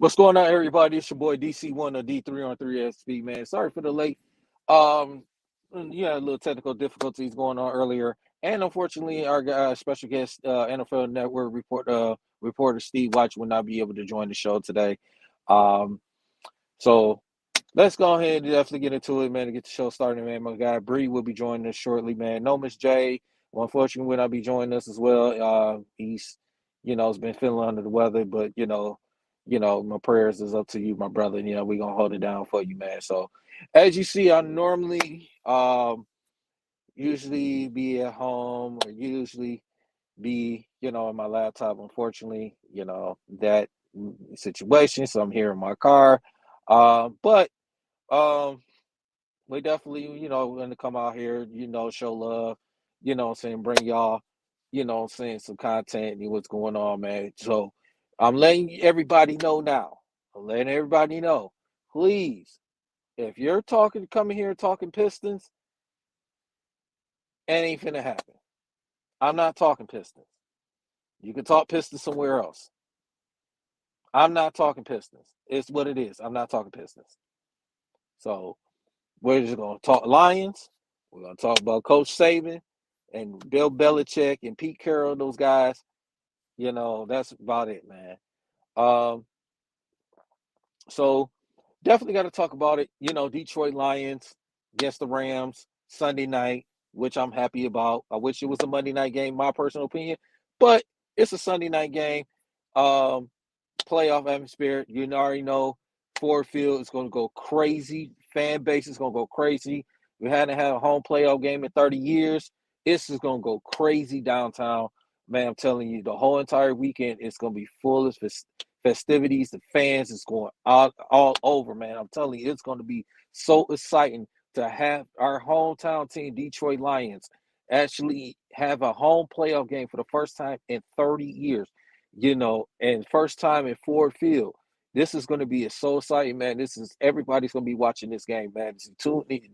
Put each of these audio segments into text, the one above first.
What's going on, everybody? It's your boy DC1 or D313XP, man. Sorry for the late. Um, yeah, a little technical difficulties going on earlier, and unfortunately, our special guest, NFL Network reporter Steve Watch will not be able to join the show today. Um, so let's go ahead and definitely get into it, man. To get the show started, man. My guy Bree will be joining us shortly, man. No, Miss J, well, unfortunately, will not be joining us as well. He's, has been feeling under the weather, but my prayers is up to you, my brother. We gonna hold it down for you, man. So, as you see, I normally usually be at home or usually be, on my laptop. Unfortunately, that situation. So I'm here in my car. But um, we definitely, going to come out here, show love, saying bring y'all, saying some content and what's going on, man. So I'm letting everybody know now. I'm letting everybody know. Please, if you're coming here talking Pistons, it ain't finna happen. I'm not talking Pistons. You can talk Pistons somewhere else. I'm not talking Pistons. It's what it is. I'm not talking Pistons. So we're just gonna talk Lions. We're gonna talk about Coach Saban and Bill Belichick and Pete Carroll. Those guys. That's about it, man. Um, so definitely got to talk about it. Detroit Lions against the Rams Sunday night, which I'm happy about. I wish it was a Monday night game, my personal opinion, but it's a Sunday night game. Um, Playoff atmosphere. You already know Ford Field is going to go crazy. Fan base is going to go crazy. We hadn't had a home playoff game in 30 years. This is going to go crazy downtown. Man, I'm telling you, the whole entire weekend is going to be full of festivities. The fans is going all over, man. I'm telling you, it's going to be so exciting to have our hometown team, Detroit Lions, actually have a home playoff game for the first time in 30 years. And first time in Ford Field. This is going to be so exciting, man. Everybody's going to be watching this game, man.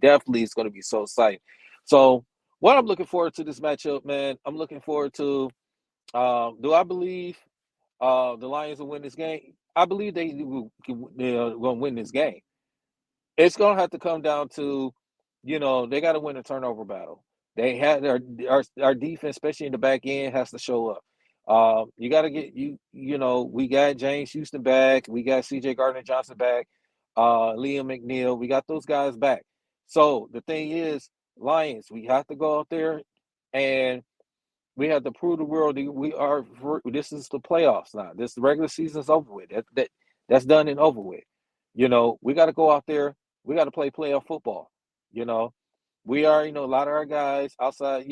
Definitely it's going to be so exciting. So, what I'm looking forward to this matchup, man, I'm looking forward to. Do I believe the Lions will win this game? I believe they're going to win this game. It's going to have to come down to, they got to win a turnover battle. They had our defense, especially in the back end, has to show up. You got to get we got James Houston back. We got CJ Gardner Johnson back. Liam McNeil. We got those guys back. So the thing is, Lions, we have to go out there and we have to prove the world that this is the playoffs now. The regular season's over with. That's done and over with. We got to go out there. We got to play playoff football. You know, we are, a lot of our guys outside,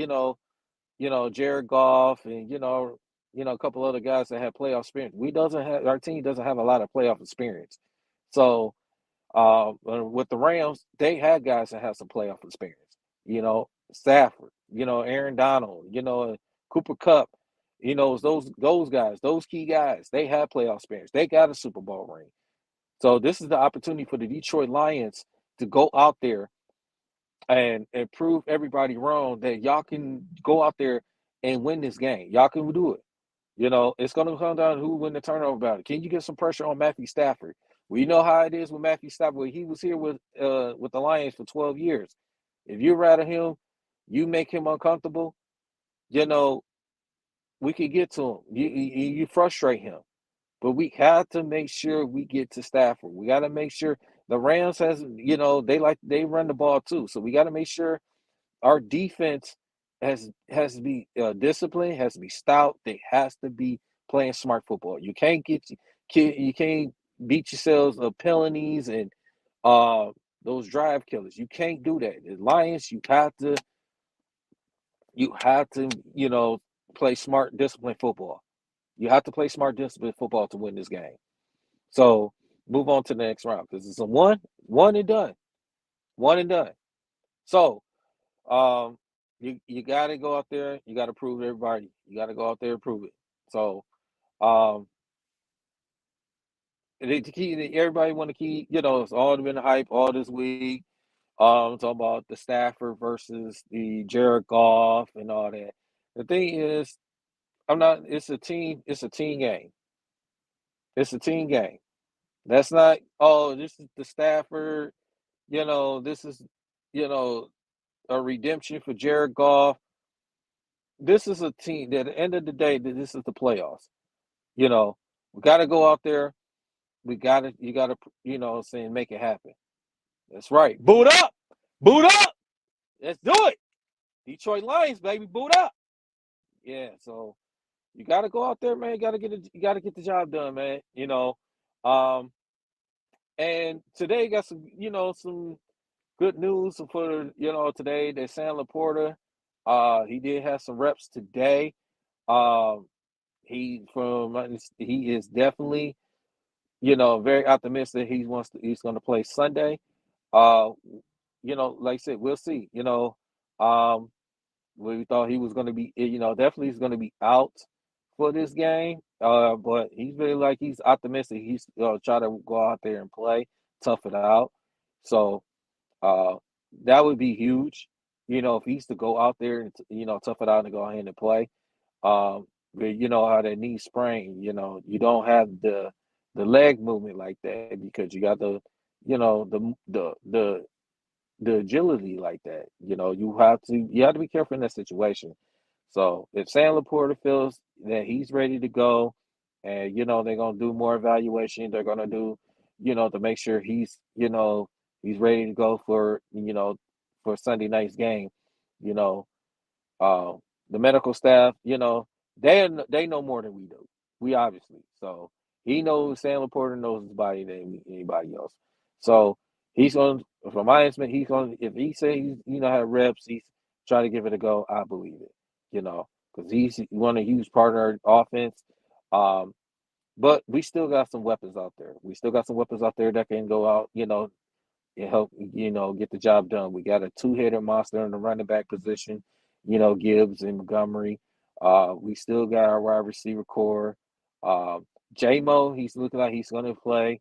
Jared Goff and, a couple other guys that have playoff experience. Our team doesn't have a lot of playoff experience. So with the Rams, they had guys that have some playoff experience. Stafford, Aaron Donald, Cooper Cup, those guys, those key guys, they have playoff experience. They got a Super Bowl ring. So this is the opportunity for the Detroit Lions to go out there and prove everybody wrong that y'all can go out there and win this game. Y'all can do it. It's going to come down to who win the turnover battle. Can you get some pressure on Matthew Stafford? We know how it is with Matthew Stafford. He was here with the Lions for 12 years. If you rattle him, you make him uncomfortable, we could get to him. You frustrate him. But we have to make sure we get to Stafford. We got to make sure the Rams they run the ball too. So we got to make sure our defense has to be disciplined, has to be stout. They has to be playing smart football. You can't you can't beat yourselves of penalties and those drive killers. You can't do that. The Lions, you have to play smart, disciplined football. You have to play smart, disciplined football to win this game. So move on to the next round because it's a one and done, one and done. So um, you got to go out there. You got to prove to everybody. You got to go out there and prove it. So um, the key, everybody want to keep. It's all been hype all this week. Talking about the Stafford versus the Jared Goff and all that. The thing is, I'm not. It's a team. It's a team game. It's a team game. That's not, oh, this is the Stafford, this is, you know, a redemption for Jared Goff. This is a team that at the end of the day, this is the playoffs. You know, we got to go out there. You got to, saying make it happen. That's right. Boot up. Boot up. Let's do it. Detroit Lions, baby. Boot up. Yeah. So you got to go out there, man. You got to get the job done, man. Um, and today got some, some good news for, today that Sam Laporta, he did have some reps today. Um, he is definitely, very optimistic. He's going to play Sunday. Uh, like I said, we'll see. Um, we thought he was going to be, definitely he's going to be out for this game. But he's really like he's optimistic. He's try to go out there and play, tough it out. So uh, that would be huge. If he's to go out there and tough it out and go ahead and play. But you know how that knee sprain. You don't have the leg movement like that because you got the agility like that. You have to be careful in that situation. So if Sam Laporta feels that he's ready to go, and they're gonna do more evaluation, they're gonna do, to make sure he's ready to go for Sunday night's game. You know, uh, the medical staff, they know more than we do. We obviously. So he knows Sam Laporta knows his body than anybody else. So he's on from my estimate, he's on if he says have reps, he's trying to give it a go, I believe it. Because he's one a huge part of our offense. Um, but we still got some weapons out there. We still got some weapons out there that can go out, and help get the job done. We got a two-hitter monster in the running back position, Gibbs and Montgomery. We still got our wide receiver core. J-Mo, he's looking like he's going to play.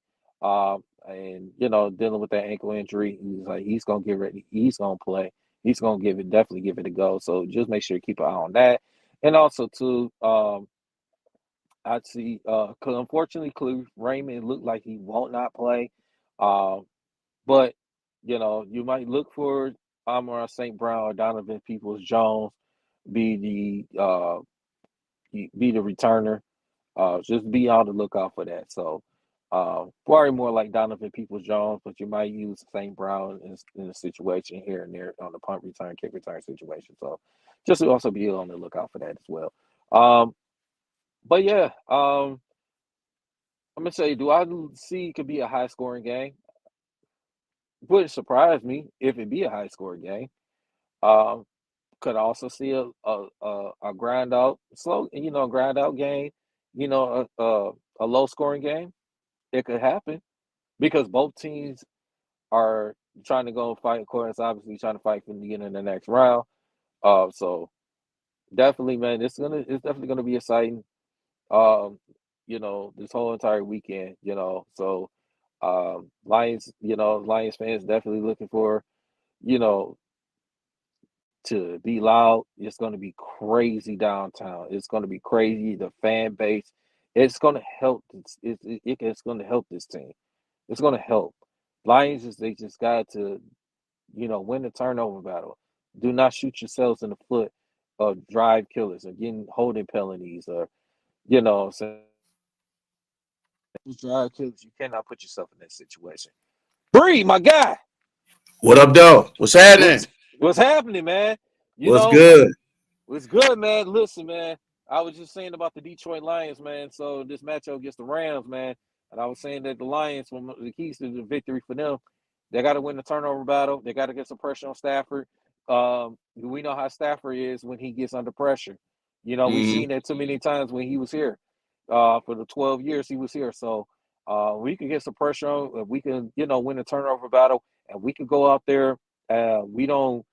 And dealing with that ankle injury, he's going to get ready. He's going to play. He's going to definitely give it a go. So just make sure to keep an eye on that. And also too, I'd see. 'Cause unfortunately, Raymond looked like he won't not play. Um, but you might look for Amon St. Brown or Donovan Peoples Jones be the returner. Just be on the lookout for that. So probably more like Donovan Peoples Jones, but you might use St. Brown in a situation here and there on the punt return, kick return situation. So just to also be on the lookout for that as well. Um, but yeah, I'm gonna say, do I see it could be a high scoring game? Wouldn't surprise me if it be a high scoring game. Um, could also see a grind out slow, grind out game, a low scoring game. It could happen because both teams are trying to go fight. Of course, obviously trying to fight from the beginning of the next round. So definitely, man, it's definitely gonna be exciting. Um, this whole entire weekend. So Lions fans definitely looking for you know to be loud. It's going to be crazy downtown. It's going to be crazy. The fan base. It's going to help. It's going to help this team. It's going to help. Lions they just got to win the turnover battle. Do not shoot yourselves in the foot of drive killers or getting holding penalties or saying drive killers. You cannot put yourself in that situation. Bree, my guy, What up, though? What's happening? what's happening, man? You What's know, good? It's good, man. Listen, man. I was just saying about the Detroit Lions, man. So this matchup against the Rams, man. And I was saying that the Lions, one of the keys to the victory for them, they got to win the turnover battle. They got to get some pressure on Stafford. We know how Stafford is when he gets under pressure. We've Hmm. seen that too many times when he was here. For the 12 years he was here. So we can get some pressure on. We can, win the turnover battle, and we can go out there. We don't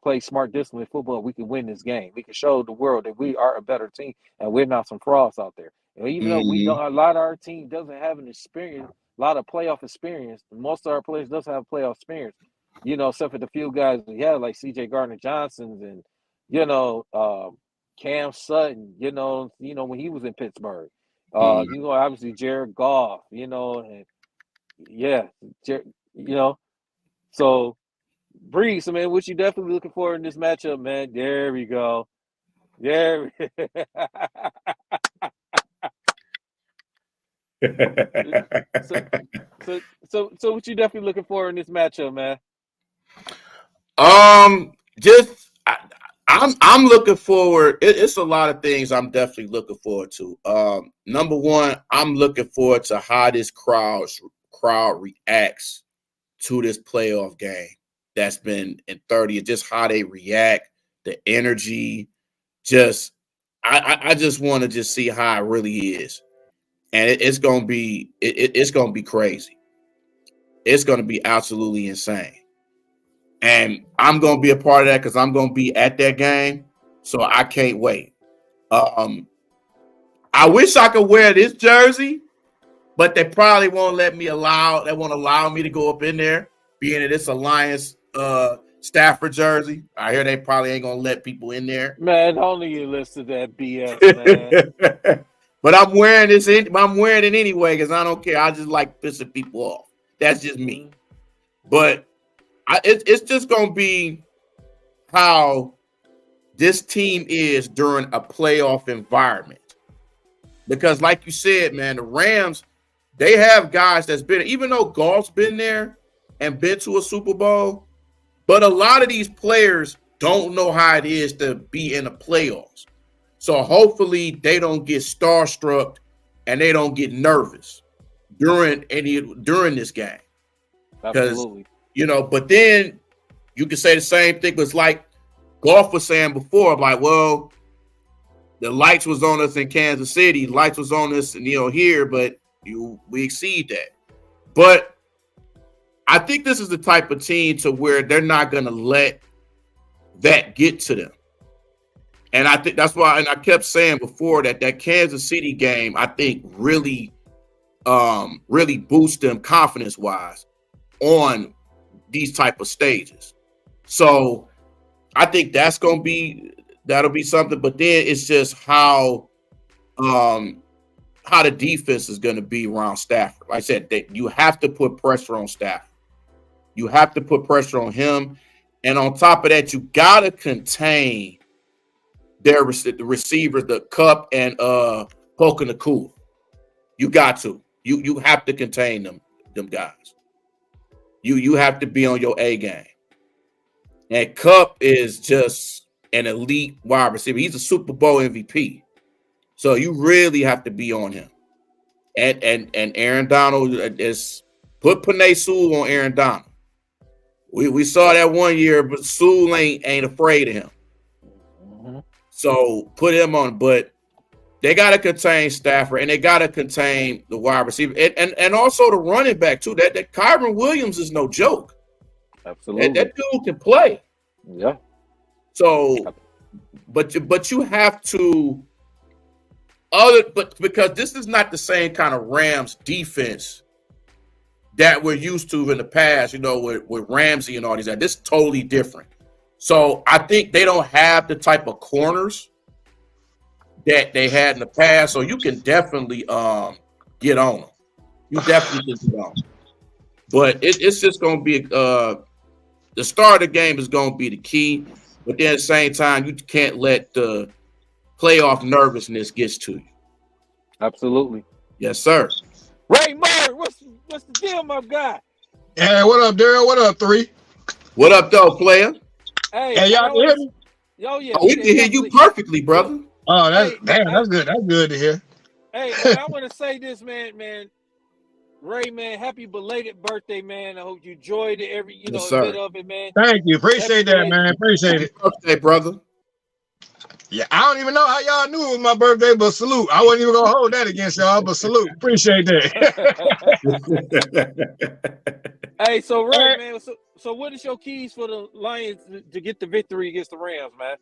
play smart, disciplined football. We can win this game. We can show the world that we are a better team and we're not some frauds out there. And even though we Hmm. don't, a lot of our team doesn't have an experience, a lot of playoff experience. Most of our players doesn't have playoff experience. Except for the few guys we have like C.J. Gardner Johnson's and you know Cam Sutton. When he was in Pittsburgh. You know, obviously Jared Goff, you know, and yeah, you know, so Breeze, so man, what you definitely looking for in this matchup, man? There we go. There. so, so what you definitely looking for in this matchup, man? Just I'm looking forward. It's a lot of things I'm definitely looking forward to. Number one, I'm looking forward to how this crowd reacts to this playoff game that's been in 30. Just how they react, the energy. Just I just want to just see how it really is, and it's gonna be it's gonna be crazy. It's gonna be absolutely insane. And I'm gonna be a part of that because I'm gonna be at that game, so I can't wait. Um, I wish I could wear this jersey, but they probably won't let me allow. They won't allow me to go up in there, being that it's a Lions Stafford jersey. I hear they probably ain't gonna let people in there. Man, only you listen to that BS, man. But I'm wearing this. I'm wearing it anyway because I don't care. I just like pissing people off. That's just me. But it's just gonna be how this team is during a playoff environment. Because, like you said, man, the Rams, they have guys that's been, even though Goff's been there and been to a Super Bowl, but a lot of these players don't know how it is to be in the playoffs. So hopefully they don't get starstruck and they don't get nervous during this game. Absolutely. You know, but then you can say the same thing. It's like Goff was saying before, like, well, the lights was on us in Kansas City, lights was on us, here, but we exceed that. But I think this is the type of team to where they're not going to let that get to them. And I think that's why, and I kept saying before that Kansas City game, I think really boosts them confidence-wise on these type of stages. So I think that'll be something. But then it's just how the defense is going to be around Stafford. Like I said, that you have to put pressure on Stafford. You have to put pressure on him. And on top of that, you got to contain the receivers, the Cup and Polk and the Cool. You got to. You have to contain them guys. You have to be on your A game. And Cup is just an elite wide receiver. He's a Super Bowl MVP. So you really have to be on him. And Aaron Donald is put Penei Sewell on Aaron Donald. We saw that one year, but Sewell ain't afraid of him. Mm-hmm. So put him on. But they got to contain Stafford, and they got to contain the wide receiver, and also the running back too. That Kyron Williams is no joke. Absolutely, that dude can play. Yeah. So, but you have to because this is not the same kind of Rams defense that we're used to in the past. With Ramsey and all these. This is totally different. So I think they don't have the type of corners that they had in the past, so you can definitely get on them. You definitely can get on them. But it's just going to be the start of the game is going to be the key. But then at the same time, you can't let the playoff nervousness get to you. Absolutely. Yes, sir. Ray Murray, what's the deal, my guy? Hey, what up, Daryl? What up, 3? What up, though, player? Hey, y'all can hear me? Yo, yeah. We can hear you perfectly, brother. Oh, that's good. That's good to hear. Hey, I want to say this, man. Ray, man, happy belated birthday, man. I hope you enjoyed it, every bit of it, man. Thank you. Appreciate that, man. Appreciate it. Happy birthday, brother. Yeah, I don't even know how y'all knew it was my birthday, but salute. I wasn't even gonna hold that against y'all, but salute. Appreciate that. Hey, so Ray, man, so what is your keys for the Lions to get the victory against the Rams, man?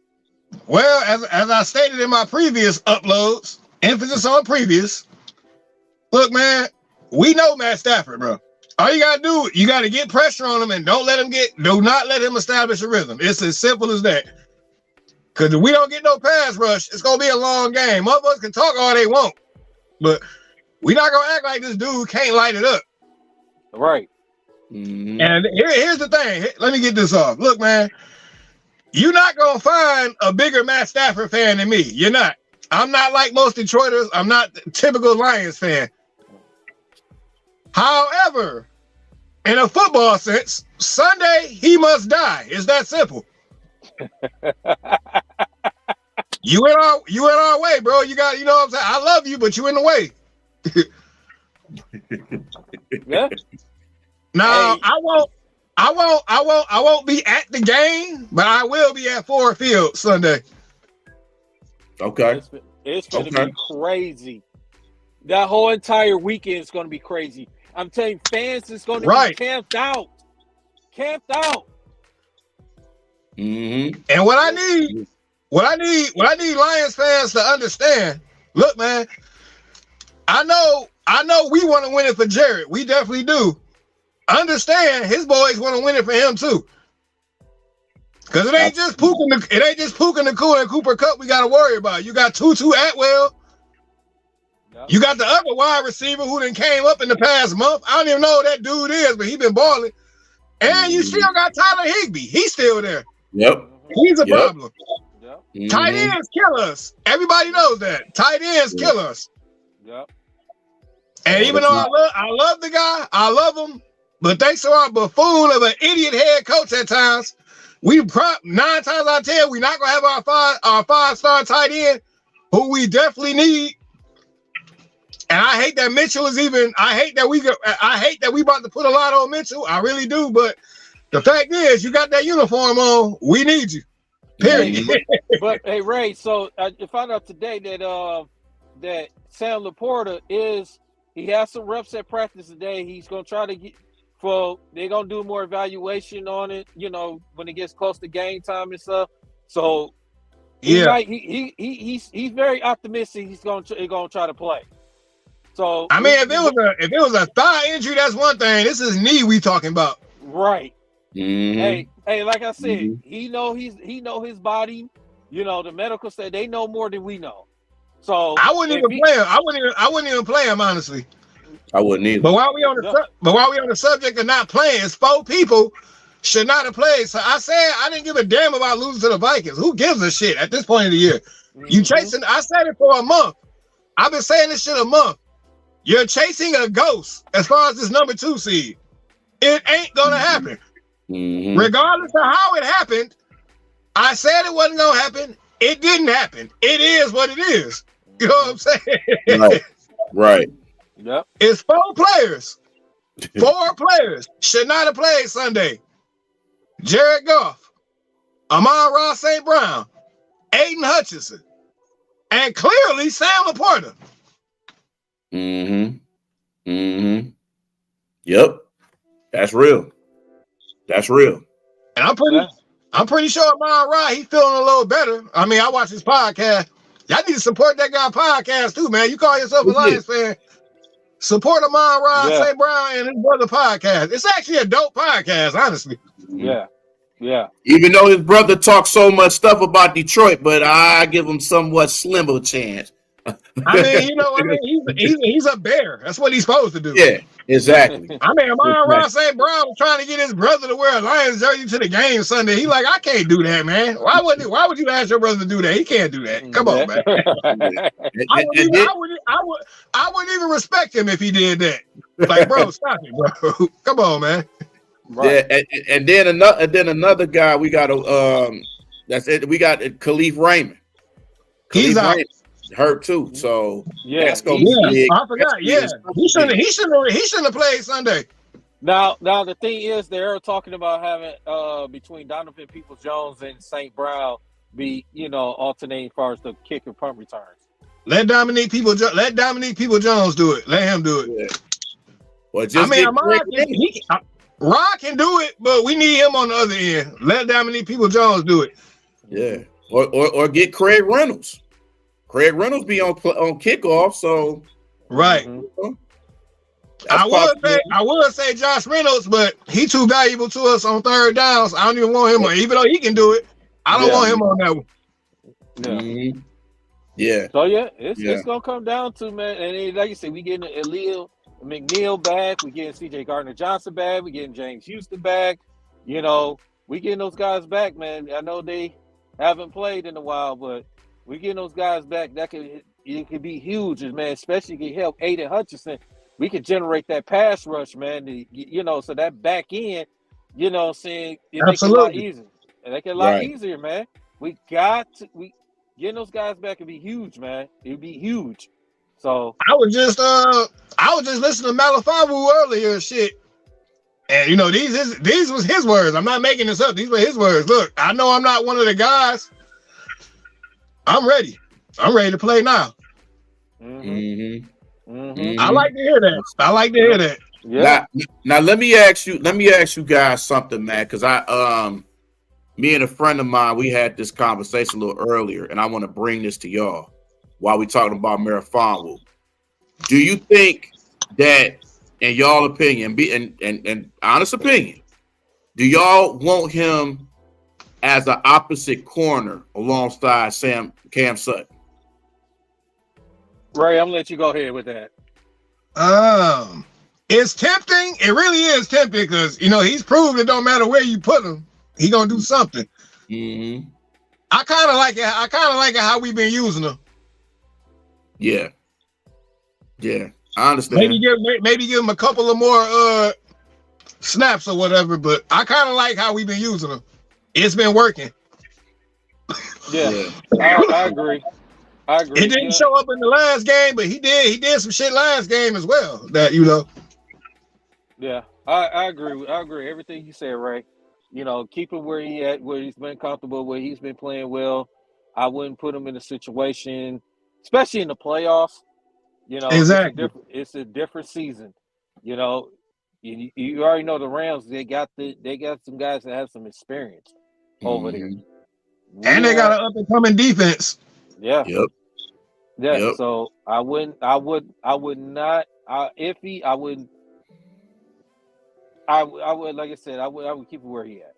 Well, as I stated in my previous uploads, emphasis on previous. Look, man, we know Matt Stafford, bro. All you gotta do, you gotta get pressure on him and do not let him establish a rhythm. It's as simple as that. Because if we don't get no pass rush, it's gonna be a long game. Motherfuckers can talk all they want. but we not gonna act like this dude can't light it up. Right. Mhm. And here's the thing. Let me get this off. Look, man, you're not gonna find a bigger Matt Stafford fan than me. You're not. I'm not like most Detroiters. I'm not the typical Lions fan. However, in a football sense, Sunday he must die. It's that simple. You went our way, bro. You know what I'm saying? I love you, but you in the way. Yeah. Now, Hey. I won't be at the game, but I will be at Ford Field Sunday. Okay. It's going to Okay. be crazy. That whole entire weekend is going to be crazy. I'm telling you, fans is going to Right. be camped out. Camped out. Mm-hmm. And what I need Lions fans to understand. Look, man, I know we want to win it for Jared. We definitely do. Understand his boys want to win it for him too. Cause it ain't just Puka Nacua and Cooper Kupp we gotta worry about. You got Tutu Atwell. Yep. You got the other wide receiver who done came up in the past month. I don't even know who that dude is, but he been balling. And you still got Tyler Higbee. He's still there. Yep. He's a Yep. problem. Yep. Mhm. Tight ends kill us. Everybody knows that. Tight ends kill us. Yep. And even though I love the guy, I love him, but thanks to our buffoon of an idiot head coach at times, 9 times out of 10, we're not gonna have our five-star tight end, who we definitely need. And I hate that Mitchell is even. I hate that we about to put a lot on Mitchell. I really do. But the fact is, you got that uniform on. We need you. Period. But hey, Ray. So I found out today that that Sam Laporta he has some reps at practice today. He's gonna try to get. They're gonna do more evaluation on it. You know, when it gets close to game time and stuff. So he's very optimistic. He's gonna try to play. So I mean, if it was a thigh injury, that's one thing. This is knee we talking about. Right. Mhm. Hey, like I said, he know his body. You know, the medical said they know more than we know. So I wouldn't even play him. I wouldn't even play him, honestly. I wouldn't either. But while we on the subject of not playing, it's 4 people should not have played. So I said I didn't give a damn about losing to the Vikings. Who gives a shit at this point of the year? You chasing? I said it for a month. I've been saying this shit a month. You're chasing a ghost as far as this number 2 seed. It ain't gonna happen. Mhm. Regardless of how it happened, I said it wasn't gonna happen. It didn't happen. It is what it is. You know what I'm saying? Right. Right. Yep. It's 4 players. 4 players should not have played Sunday. Jared Goff, Amon-Ra St. Brown, Aiden Hutchinson, and clearly Sam Laporta. Mm-hmm. Mm-hmm. Yep. That's real. That's real. And I'm pretty sure Amon-Ra, he's feeling a little better. I mean, I watch his podcast. Y'all need to support that guy podcast too, man. You call yourself a Lions fan. Support Amon-Ra St. Brown and his brother podcast. It's actually a dope podcast, honestly. Yeah. Yeah. Even though his brother talks so much stuff about Detroit, but I give him somewhat slimmer chance. I mean, you know what I mean? He's a bear. That's what he's supposed to do. Yeah, exactly. I mean, Amon-Ra St. Brown was trying to get his brother to wear a Lions jersey to the game Sunday. He like, I can't do that, man. Why would you ask your brother to do that? He can't do that. Come on, man. I wouldn't even respect him if he did that. Like, bro, stop it, bro. Come on, man. Right. Yeah, and then another guy we got that's it. We got Khalif Raymond. He's out. Hurt too. So that's gonna be big. I forgot. Yeah, he shouldn't have played Sunday. Now the thing is, they're talking about having between Donovan Peoples-Jones and St. Brown be alternating as far as the kick and punt returns. Let Dominique Peoples-Jones do it. Let him do it. Yeah. Well, just Rod can do it, but we need him on the other end. Let Dominique Peoples-Jones do it. Yeah, or get Craig Reynolds. Craig Reynolds be on kickoff, so right. Mm-hmm. I would say Josh Reynolds, but he's too valuable to us on third downs. I don't even want him on, even though he can do it. I don't want him on that one. Yeah. Yeah. So it's gonna come down to, man, and then, like you said, we getting Aaliyah McNeil back, we getting CJ Gardner Johnson back, we getting James Houston back. You know, we getting those guys back, man. I know they haven't played in a while, but we getting those guys back. It could be huge, man. Especially if you help Aiden Hutchinson. We could generate that pass rush, man. So that back end, saying it make it a lot easier. It make it a lot easier, man. We getting those guys back would be huge, man. It would be huge. So I was just listening to Malifabu earlier and shit. And these was his words. I'm not making this up. These were his words. Look, I know I'm not one of the guys. I'm ready. I'm ready to play now. I like to hear that. Yeah. Now let me ask you guys something, man, because me and a friend of mine, we had this conversation a little earlier, and I want to bring this to y'all while we talking about Malifabu. Do you think that, in y'all opinion, and honest opinion, do y'all want him as an opposite corner alongside Cam Sutton? Ray, I'm gonna let you go ahead with that. It's tempting. It really is tempting because he's proved it don't matter where you put him, he gonna do something. Mm-hmm. I kind of like it how we've been using him. Yeah, I understand. Maybe give him a couple of more snaps or whatever, but I kind of like how we've been using him. It's been working. Yeah. I agree. It didn't show up in the last game, but he did some shit last game as well. That Yeah, I agree. I agree. Everything you said, Ray. Keep him where he's been comfortable, where he's been playing well. I wouldn't put him in a situation, especially in the playoffs. Exactly. It's a different season. You already know the Rams. They got some guys that have some experience over there, and they got an up and coming defense. Yeah. Yep. Yeah. Yep. So I would not. Like I said, I would keep it where he at.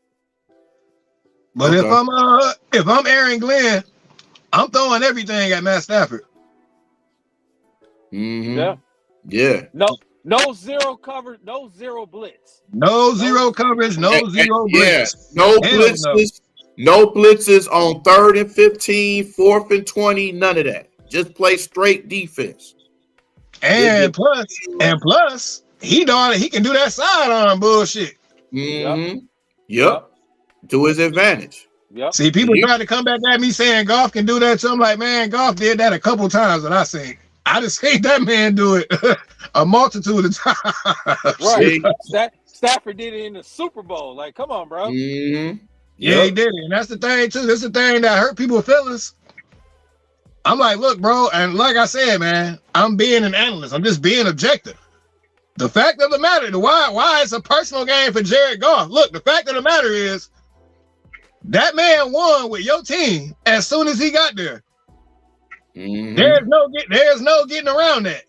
But if I'm Aaron Glenn, I'm throwing everything at Matt Stafford. Mm-hmm. Yeah. No zero cover, no zero blitz. No zero coverage, no zero blitz. Yeah. No blitzes. No blitzes on 3rd and 15, 4th and 20, none of that. Just play straight defense. And plus, he can do that sidearm bullshit. Mm-hmm. Yep. To his advantage. Yep. See, people try to come back at me saying Goff can do that. So I'm like, man, Goff did that a couple times that I seen. I just seen that man do it a multitude of times. Right. Stafford did it in the Super Bowl. Like, come on, bro. Mm-hmm. Yeah, he did it. And that's the thing, too. That's the thing that hurt people's feelings. I'm like, look, bro, and like I said, man, I'm being an analyst. I'm just being objective. The fact of the matter, why it's a personal game for Jared Goff. Look, the fact of the matter is that man won with your team as soon as he got there. Mm-hmm. There's no getting around that.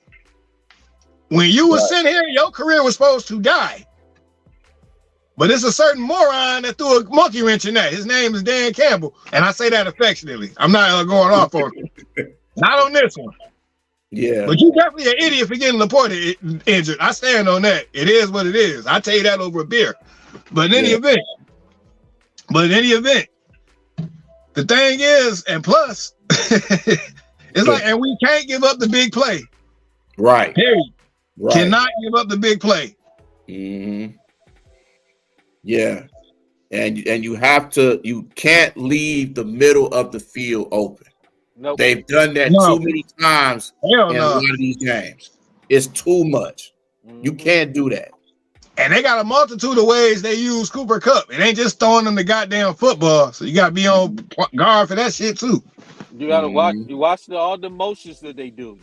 When you were sitting here, your career was supposed to die. But it's a certain moron that threw a monkey wrench in that. His name is Dan Campbell. And I say that affectionately. I'm not going off on him. Not on this one. Yeah. But you definitely an idiot for getting Laporte injured. I stand on that. It is what it is. I tell you that over a beer. But in any event, the thing is, and plus, it's like, and we can't give up the big play. Right. Period. Right. Cannot give up the big play. Mm-hmm. Yeah. And you can't leave the middle of the field open. Nope. They've done that too many times in a lot of these games. It's too much. Mm-hmm. You can't do that. And they got a multitude of ways they use Cooper Kupp. It ain't just throwing them the goddamn football. So you got to be on guard for that shit too. You got to watch all the motions that they do.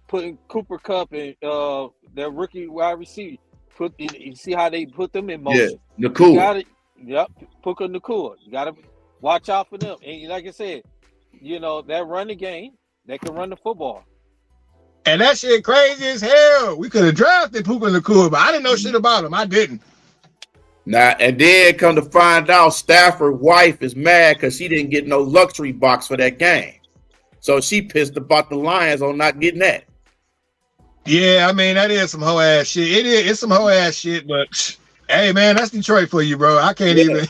Putting Cooper Kupp and their rookie wide receiver. You see how they put them in motion. Yeah, Nakua. Puka Nakua. You got to watch out for them. And like I said, that run the game, they can run the football. And that shit crazy as hell. We could have drafted Puka Nakua, but I didn't know shit about him. I didn't. Now, and then come to find out Stafford's wife is mad because she didn't get no luxury box for that game. So she pissed about the Lions on not getting that. Yeah, I mean, that is some hoe ass shit. It's some hoe ass shit, but hey, man, that's Detroit for you, bro. I can't even.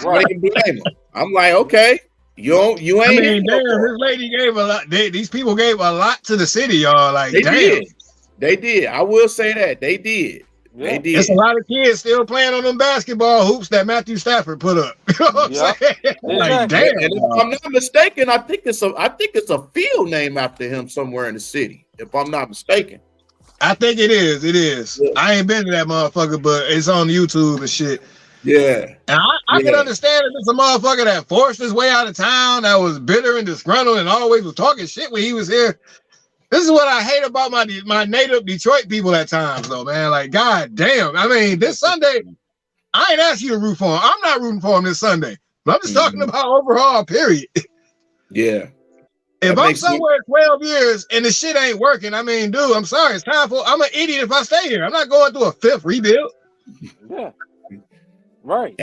Right. Blame them. I'm like, okay, you ain't. I mean, damn, this lady gave a lot. These people gave a lot to the city, y'all. Like, they damn. They did. I will say that they did. Yeah. They did. It's a lot of kids still playing on them basketball hoops that Matthew Stafford put up. You know what I'm saying? Like, damn. And if I'm not mistaken, I think it's a field name after him somewhere in the city. If I'm not mistaken. I think it is. It is. Yeah. I ain't been to that motherfucker, but it's on YouTube and shit. Yeah. And I can understand if it's a motherfucker that forced his way out of town, that was bitter and disgruntled and always was talking shit when he was here. This is what I hate about my native Detroit people at times, though, man. Like, god damn. I mean, this Sunday, I ain't asked you to root for him. I'm not rooting for him this Sunday. But I'm just talking about overall, period. Yeah. If I'm somewhere 12 years and the shit ain't working, I mean, dude, I'm sorry. It's time for. I'm an idiot if I stay here. I'm not going through a fifth rebuild. Yeah. Right.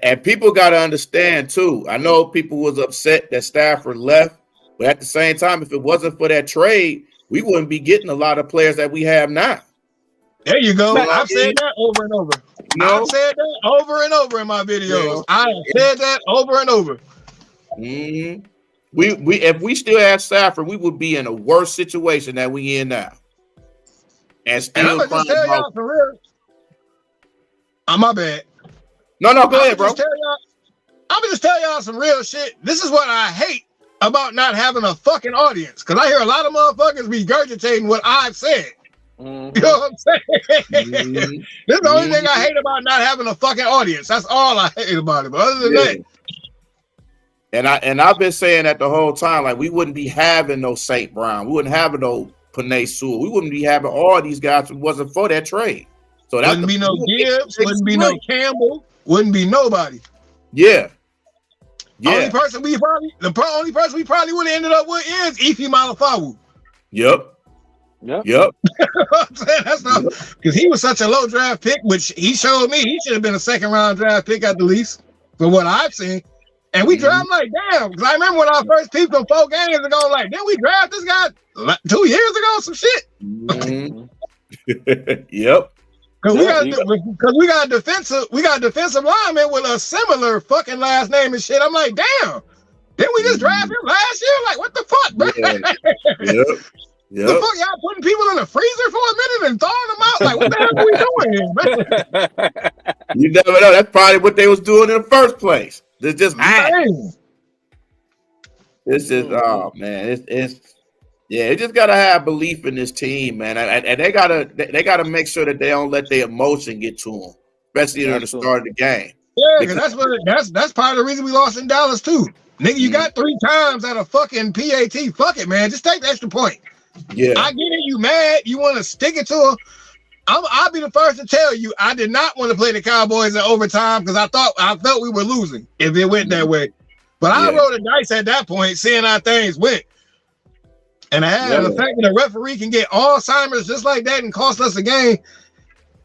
And people got to understand, too. I know people was upset that Stafford left, but at the same time, if it wasn't for that trade, we wouldn't be getting a lot of players that we have now. There you go. I've said that over and over. No? I've said that over and over in my videos. Yeah. I have said that over and over. Mm-hmm. We if we still had Stafford, we would be in a worse situation than we in now. And still I'm gonna just tell y'all for real. My bad. No, go ahead, bro. I'm gonna just tell y'all some real shit. This is what I hate about not having a fucking audience, because I hear a lot of motherfuckers regurgitating what I've said. Mm-hmm. You know what I'm saying? Mm-hmm. This is the only thing I hate about not having a fucking audience. That's all I hate about it. But other than that, and I've been saying that the whole time, like we wouldn't be having no St. Brown, we wouldn't have no Panay Sewell, we wouldn't be having all these guys if it wasn't for that trade. So that wouldn't be no Gibbs, wouldn't be no Campbell, wouldn't be nobody. Yeah. The only person we probably would have ended up with is Ife Malifawu. Yep. That's not because he was such a low draft pick, which he showed me he should have been a second round draft pick at the least, from what I've seen. And we draft like damn. Because I remember when I first peeped him 4 games ago, like, didn't we draft this guy 2 years ago? Some shit. Yep. Because we got a defensive lineman with a similar fucking last name and shit. I'm like, damn. Didn't we just draft him last year? Like, what the fuck, bro? Yep. The fuck, y'all putting people in the freezer for a minute and thawing them out? Like, what the hell are we doing here, man? You never know. That's probably what they was doing in the first place. It's just It's just oh man, it just gotta have belief in this team, man, and they gotta make sure that they don't let their emotion get to them, especially at the start of the game. Yeah, because that's part of the reason we lost in Dallas too. Nigga, you got 3 times at a fucking PAT. Fuck it, man. Just take the extra point. Yeah, I get it. You mad? You want to stick it to them? I'll be the first to tell you I did not want to play the Cowboys in overtime because I felt we were losing if it went that way. But I rolled the dice at that point, seeing how things went. And I had the fact that a referee can get Alzheimer's just like that and cost us a game.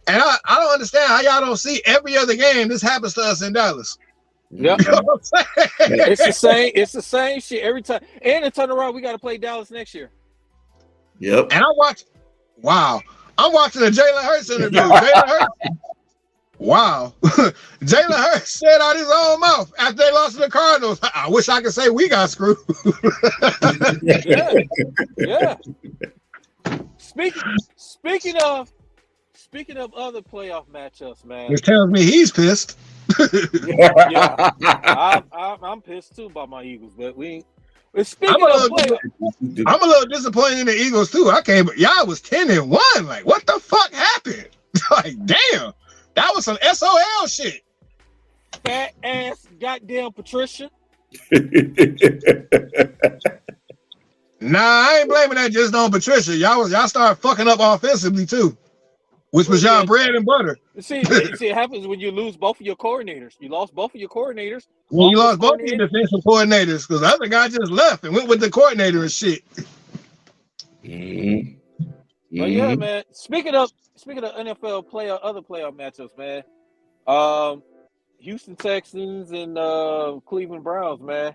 And I don't understand how y'all don't see every other game this happens to us in Dallas. Yep. You know what I'm saying? It's the same shit every time. And in turn around, we got to play Dallas next year. Yep. And I'm watching a Jalen Hurts interview. Jalen Hurts. Wow. Jalen Hurts said out his own mouth after they lost to the Cardinals, I wish I could say we got screwed. Yeah. Speaking of other playoff matchups, man. Which tells me he's pissed. Yeah. I'm pissed too about my Eagles, but I'm a little disappointed in the Eagles too. Y'all was 10-1. Like, what the fuck happened? Like, damn. That was some SOL shit. Fat ass goddamn Patricia. Nah, I ain't blaming that just on Patricia. Y'all started fucking up offensively too, which was y'all bread and butter. See, it happens when you lose both of your coordinators. You lost both of your coordinators. Well, you lost both of your defensive coordinators because the other guy just left and went with the coordinator and shit. Mm-hmm. But yeah, man. Speaking of NFL other playoff matchups, man. Houston Texans and Cleveland Browns, man.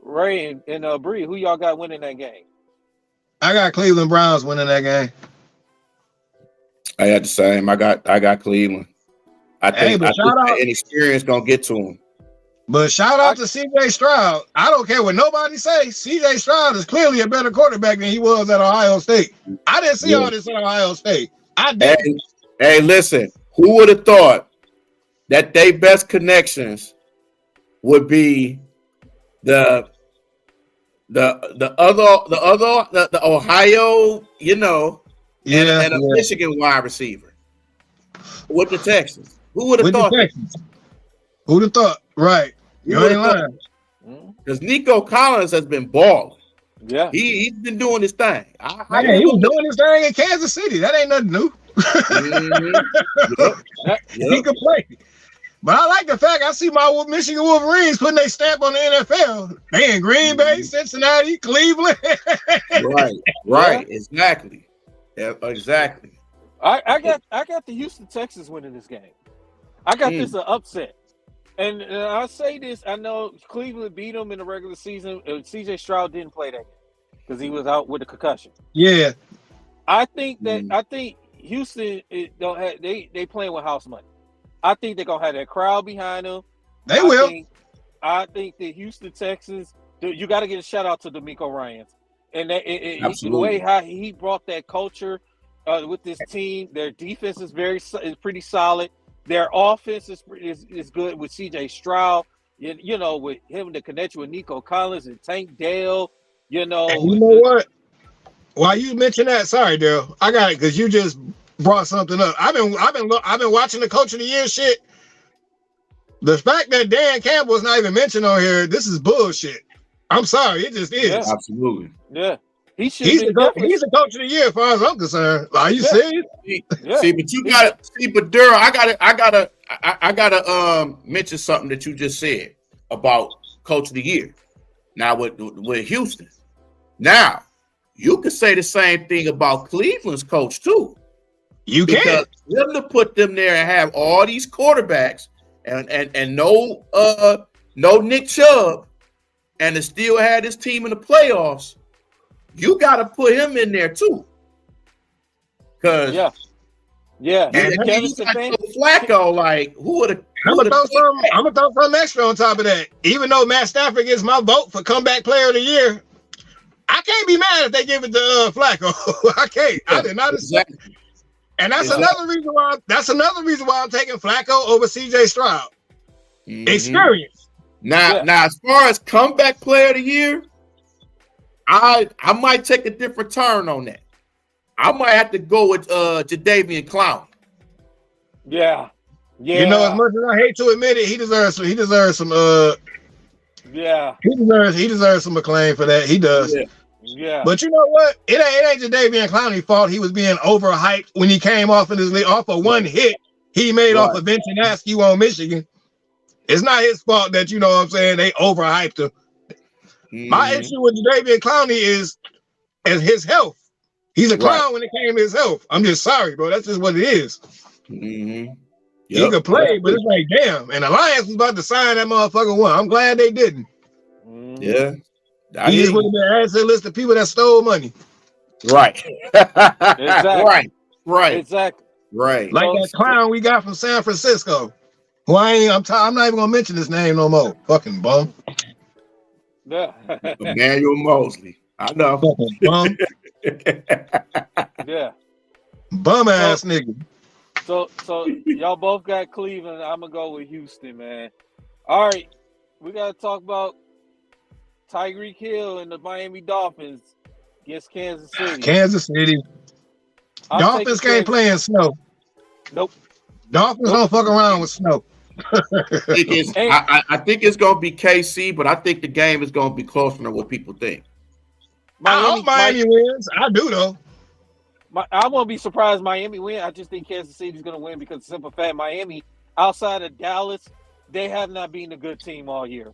Ray and Bree, who y'all got winning that game? I got Cleveland Browns winning that game. I had the same. I got Cleveland. I think out, inexperience gonna get to him. But shout out to CJ Stroud. I don't care what nobody say. CJ Stroud is clearly a better quarterback than he was at Ohio State. I didn't see all this at Ohio State. I didn't. Hey, listen, who would have thought that they best connections would be the Ohio, and a Michigan wide receiver with the Texans. Who would have thought? Who'd have thought? Right. You ain't lying. Because Nico Collins has been balling. Yeah. He's been doing his thing. He was doing his thing in Kansas City. That ain't nothing new. He could play. But I like the fact I see my Michigan Wolverines putting their stamp on the NFL. They in Green Bay, Cincinnati, Cleveland. Right. Exactly. Yeah, exactly. I got the Houston Texans winning this game. I got this an upset. And I say this, I know Cleveland beat them in the regular season. CJ Stroud didn't play that game because he was out with a concussion. Yeah. I think Houston they playing with house money. I think they're gonna have that crowd behind them. They will. I think the Houston Texans, you got to get a shout out to D'Amico Ryans. And the way how he brought that culture with this team. Their defense is pretty solid. Their offense is good with CJ Stroud. You know, with him the connection with Nico Collins and Tank Dell. You know what? While you mention that, sorry, Dale, I got it because you just brought something up. I've been watching the Coach of the Year shit. The fact that Dan Campbell is not even mentioned on here, this is bullshit. I'm sorry, it just is. Yeah, absolutely. Yeah. He's the Coach of the Year, as far as I'm concerned. Are you serious? See, but you got to see, but Daryl, I gotta mention something that you just said about Coach of the Year. Now with Houston, now you could say the same thing about Cleveland's coach too. You can. Them to put them there and have all these quarterbacks and no Nick Chubb, and to still have this team in the playoffs. You got to put him in there too, because yeah. And Flacco, like who would have? I'm gonna throw something extra on top of that. Even though Matt Stafford gets my vote for comeback player of the year, I can't be mad if they give it to Flacco. I can't. I did not accept. And that's another reason why. That's another reason why I'm taking Flacco over CJ Stroud. Mm-hmm. Experience. Now, as far as comeback player of the year, I might take a different turn on that. I might have to go with Jadeveon Clowney. Yeah. You know, as much as I hate to admit it, he deserves some. He deserves some some acclaim for that. He does. Yeah. But you know what? It ain't Jadeveon Clowney's fault. He was being overhyped when he came off of one hit he made off of Vincenasky on Michigan. It's not his fault that, you know what I'm saying, they overhyped him. Mm-hmm. My issue with Jadeveon Clowney is his health. He's a clown when it came to his health. I'm just sorry, bro. That's just what it is. Mm-hmm. He could play, but it's like, damn. And Alliance was about to sign that motherfucker one. I'm glad they didn't. Yeah. He just would have been added to the list of people that stole money. Right. Exactly. Right. Exactly. Right. Like that clown we got from San Francisco. Who I'm not even gonna mention his name no more. Fucking bum. Yeah. Emmanuel Mosley. I know. Fucking bum. Yeah. Bum ass nigga. So y'all both got Cleveland. I'm gonna go with Houston, man. All right, we gotta talk about Tyreek Hill and the Miami Dolphins against Kansas City. Kansas City. Dolphins can't play in snow. Nope. Dolphins don't fuck around with snow. I think it's gonna be KC, but I think the game is gonna be closer than what people think. I hope Miami wins. I do though. I won't be surprised Miami win. I just think Kansas City's going to win because the simple fact Miami, outside of Dallas, they have not been a good team all year.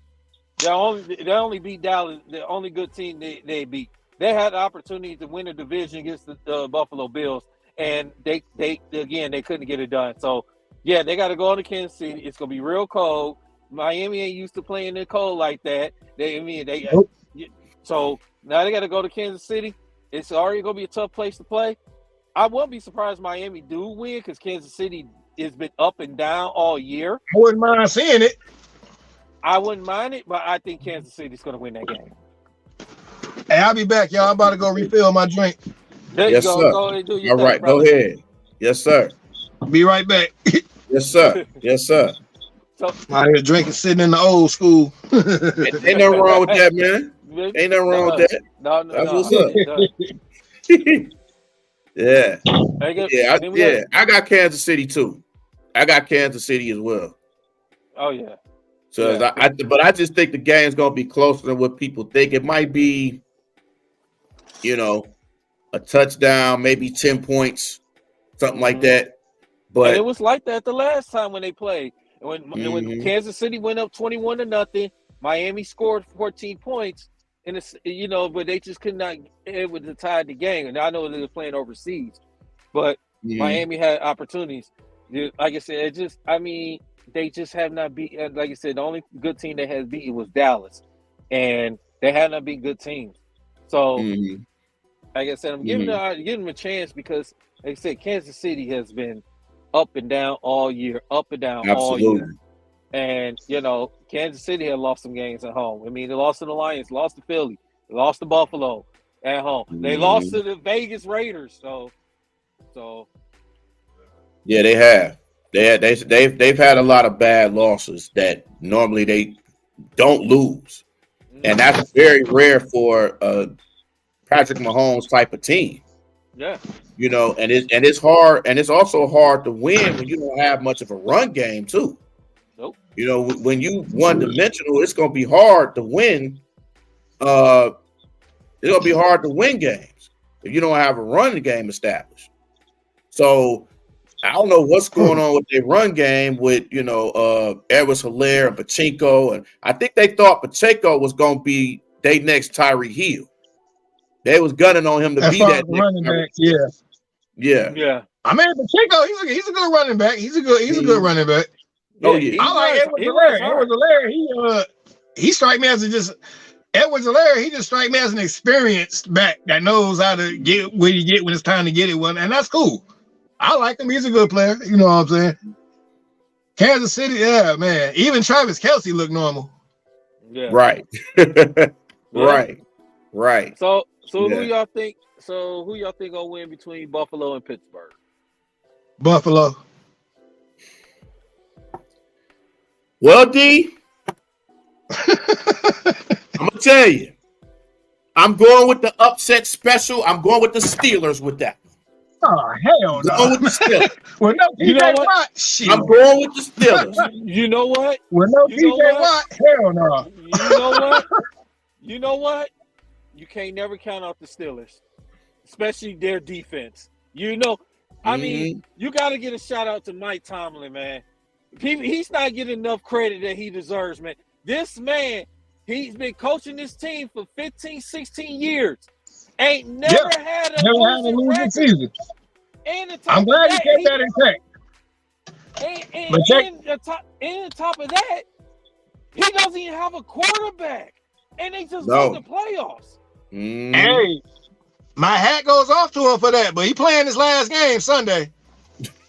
They only beat Dallas. The only good team they beat. They had the opportunity to win a division against the Buffalo Bills, and they couldn't get it done. So yeah, they got to go on to Kansas City. It's going to be real cold. Miami ain't used to playing in the cold like that. Nope. So now they got to go to Kansas City. It's already gonna be a tough place to play. I won't be surprised Miami do win because Kansas City has been up and down all year. I wouldn't mind seeing it. I wouldn't mind it, but I think Kansas City's gonna win that game. Hey, I'll be back, y'all. I'm about to go refill my drink. There Yes, you go. sir. Go ahead and do your All thing, right, brother. go ahead. Yes, sir. Be right back. Yes, sir. Yes, sir. So, My here drinking, sitting in the old school. Ain't nothing wrong with that, man. Ain't nothing wrong with that. No, That's what's up. Yeah. I got Kansas City too. I got Kansas City as well. Oh yeah. So but I just think the game's gonna be closer than what people think. It might be, a touchdown, maybe 10 points, something like that. But and it was like that the last time when they played. When Kansas City went up 21-0, Miami scored 14 points, and it's but they just could not able to tie the game. And I know they were playing overseas, but Miami had opportunities. Like I said, they just have not beat. Like I said, the only good team that has beaten was Dallas, and they have not been good teams. So, like I said, I'm giving them a chance because, like I said, Kansas City has been up and down all year, up and down all year. And, Kansas City had lost some games at home. I mean, they lost to the Lions, lost to Philly, they lost to Buffalo at home. They lost to the Vegas Raiders. So yeah, they have. They've had a lot of bad losses that normally they don't lose. And that's very rare for a Patrick Mahomes type of team. Yeah. And it's hard, and it's also hard to win when you don't have much of a run game too. Nope. When you one-dimensional, it's gonna be hard to win. It's gonna be hard to win games if you don't have a run game established. So I don't know what's going on with their run game with Edwards Hilaire and Pacheco, and I think they thought Pacheco was gonna be their next Tyreek Hill. They was gunning on him to be that running back. Yeah. I mean, Pacheco, he's a good running back. He's a good running back. Oh yeah. I like Edwards Hilaire. Edwards Hilaire, he strike me as Edwards Hilaire. He just strike me as an experienced back that knows how to get where you get when it's time to get it. And that's cool. I like him. He's a good player. You know what I'm saying? Kansas City, yeah, man. Even Travis Kelce looked normal. Yeah. Right. Right. So who y'all think? So who y'all think gonna win between Buffalo and Pittsburgh? Buffalo. Well, D, I'm gonna tell you, I'm going with the upset special. I'm going with the Steelers with that. Oh hell no! Going with the Steelers. Well, no TJ Watt. Shit. I'm going with the Steelers. You know what? Well, no TJ Watt. Hell no. You know what? You know what? You can't never count out the Steelers, especially their defense. I mean, you got to get a shout out to Mike Tomlin, man. He's not getting enough credit that he deserves, man. This man, he's been coaching this team for 15, 16 years. Ain't never had a losing season. I'm glad he kept that intact. And on top of that, he doesn't even have a quarterback. And they just won the playoffs. Hey, my hat goes off to him for that, but he playing his last game Sunday.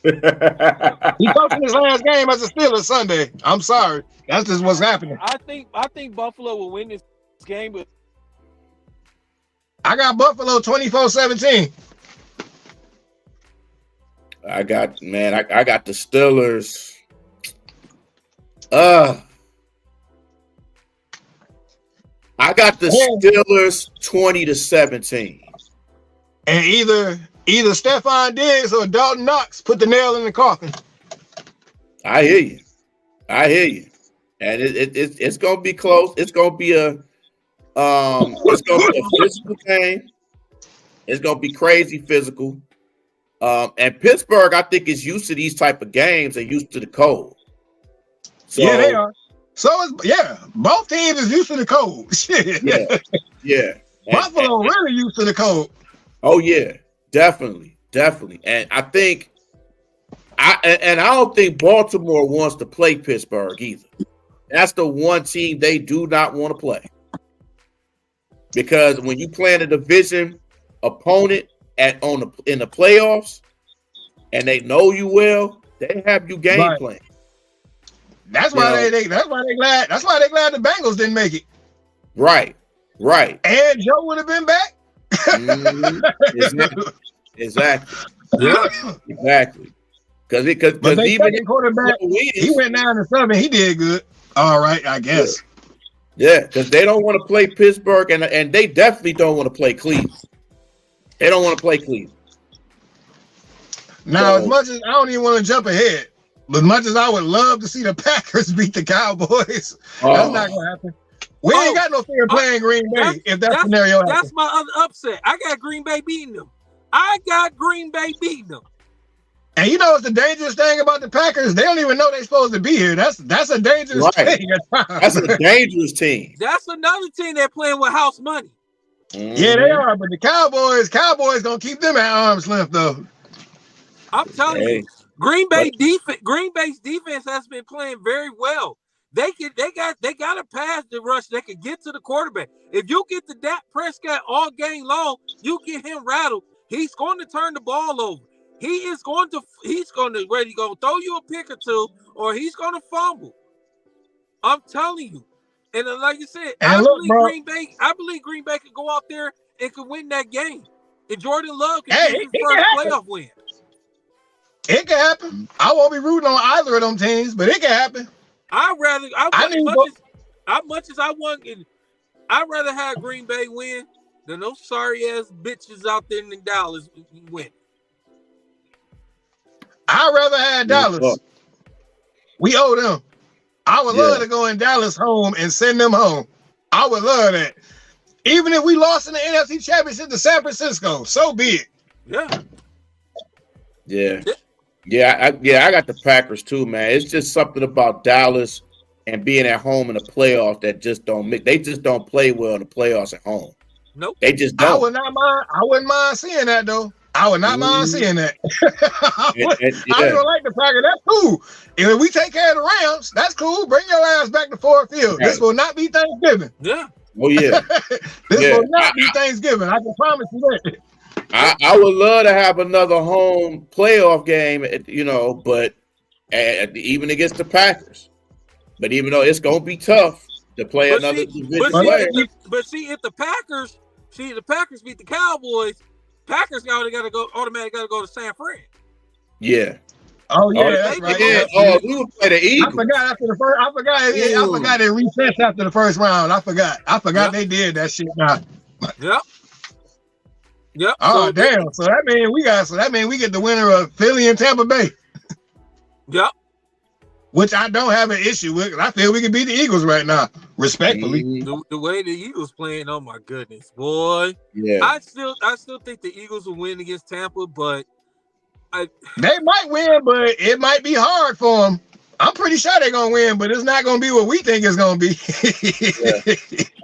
He coaching his last game as a Steelers Sunday. I'm sorry. That's just what's happening. I think Buffalo will win this game, but I got Buffalo 24-17. I got the Steelers. I got the Steelers 20-17. And either Stephon Diggs or Dalton Knox put the nail in the coffin. I hear you. And it's gonna be close. It's gonna be a physical game. It's gonna be crazy physical. And Pittsburgh, I think, is used to these type of games and used to the cold. So, yeah, they are. So both teams is used to the cold. Shit. Yeah. Buffalo really used to the cold. Oh yeah, definitely. And I think I don't think Baltimore wants to play Pittsburgh either. That's the one team they do not want to play. Because when you play a division opponent in the playoffs and they know you well, they have you game plan. That's why they glad the Bengals didn't make it. Right. And Joe would have been back. Exactly. Yeah. Exactly. Because even quarterback, he went down to 7. He did good. All right, I guess. Yeah, because they don't want to play Pittsburgh, and they definitely don't want to play Cleveland. They don't want to play Cleveland. Now, as much as I don't even want to jump ahead, but as much as I would love to see the Packers beat the Cowboys, that's not going to happen. We ain't got no fear playing Green Bay if that scenario happens. That's my other upset. I got Green Bay beating them. And you know what's the dangerous thing about the Packers? They don't even know they're supposed to be here. That's a dangerous thing. That's a dangerous team. That's another team they're playing with house money. Mm-hmm. Yeah, they are. But the Cowboys gonna keep them at arm's length though. I'm telling you, Green Bay's defense has been playing very well. They got a pass to rush. They can get to the quarterback. If you get to Dak Prescott all game long, you get him rattled. He's going to turn the ball over. He's going to ready to go throw you a pick or two, or he's going to fumble. I'm telling you. And like you said, I believe Green Bay could go out there and could win that game. And Jordan Love can get his first playoff win. It can happen. I won't be rooting on either of them teams, but it can happen. I'd rather have Green Bay win than those sorry ass bitches out there in Dallas win. I'd rather have Dallas. We owe them. I would love to go in Dallas home and send them home. I would love that. Even if we lost in the NFC Championship to San Francisco, so be it. I got the Packers too, man. It's just something about Dallas and being at home in the playoffs that just don't make. They just don't play well in the playoffs at home. Nope. They just don't. I wouldn't mind seeing that though. I would not mind seeing that. I don't like the Packers. That's cool. If we take care of the Rams, that's cool. Bring your ass back to Ford Field. Right. This will not be Thanksgiving. Yeah. Oh yeah. This will not be Thanksgiving. I can promise you that. I would love to have another home playoff game, but even against the Packers. But even though it's gonna be tough to play another division player. But see, if the Packers beat the Cowboys, Packers automatically got to go to San Fran. Yeah. Oh yeah, that's right. Yeah. We would play the Eagles. I forgot it recessed after the first round. I forgot they did that shit now. Yep. Oh damn! So that means we get the winner of Philly and Tampa Bay. Yep. Which I don't have an issue with. I feel we can beat the Eagles right now, respectfully. The way the Eagles playing, oh my goodness, boy. Yeah. I still think the Eagles will win against Tampa, but they might win, but it might be hard for them. I'm pretty sure they're gonna win, but it's not gonna be what we think it's gonna be.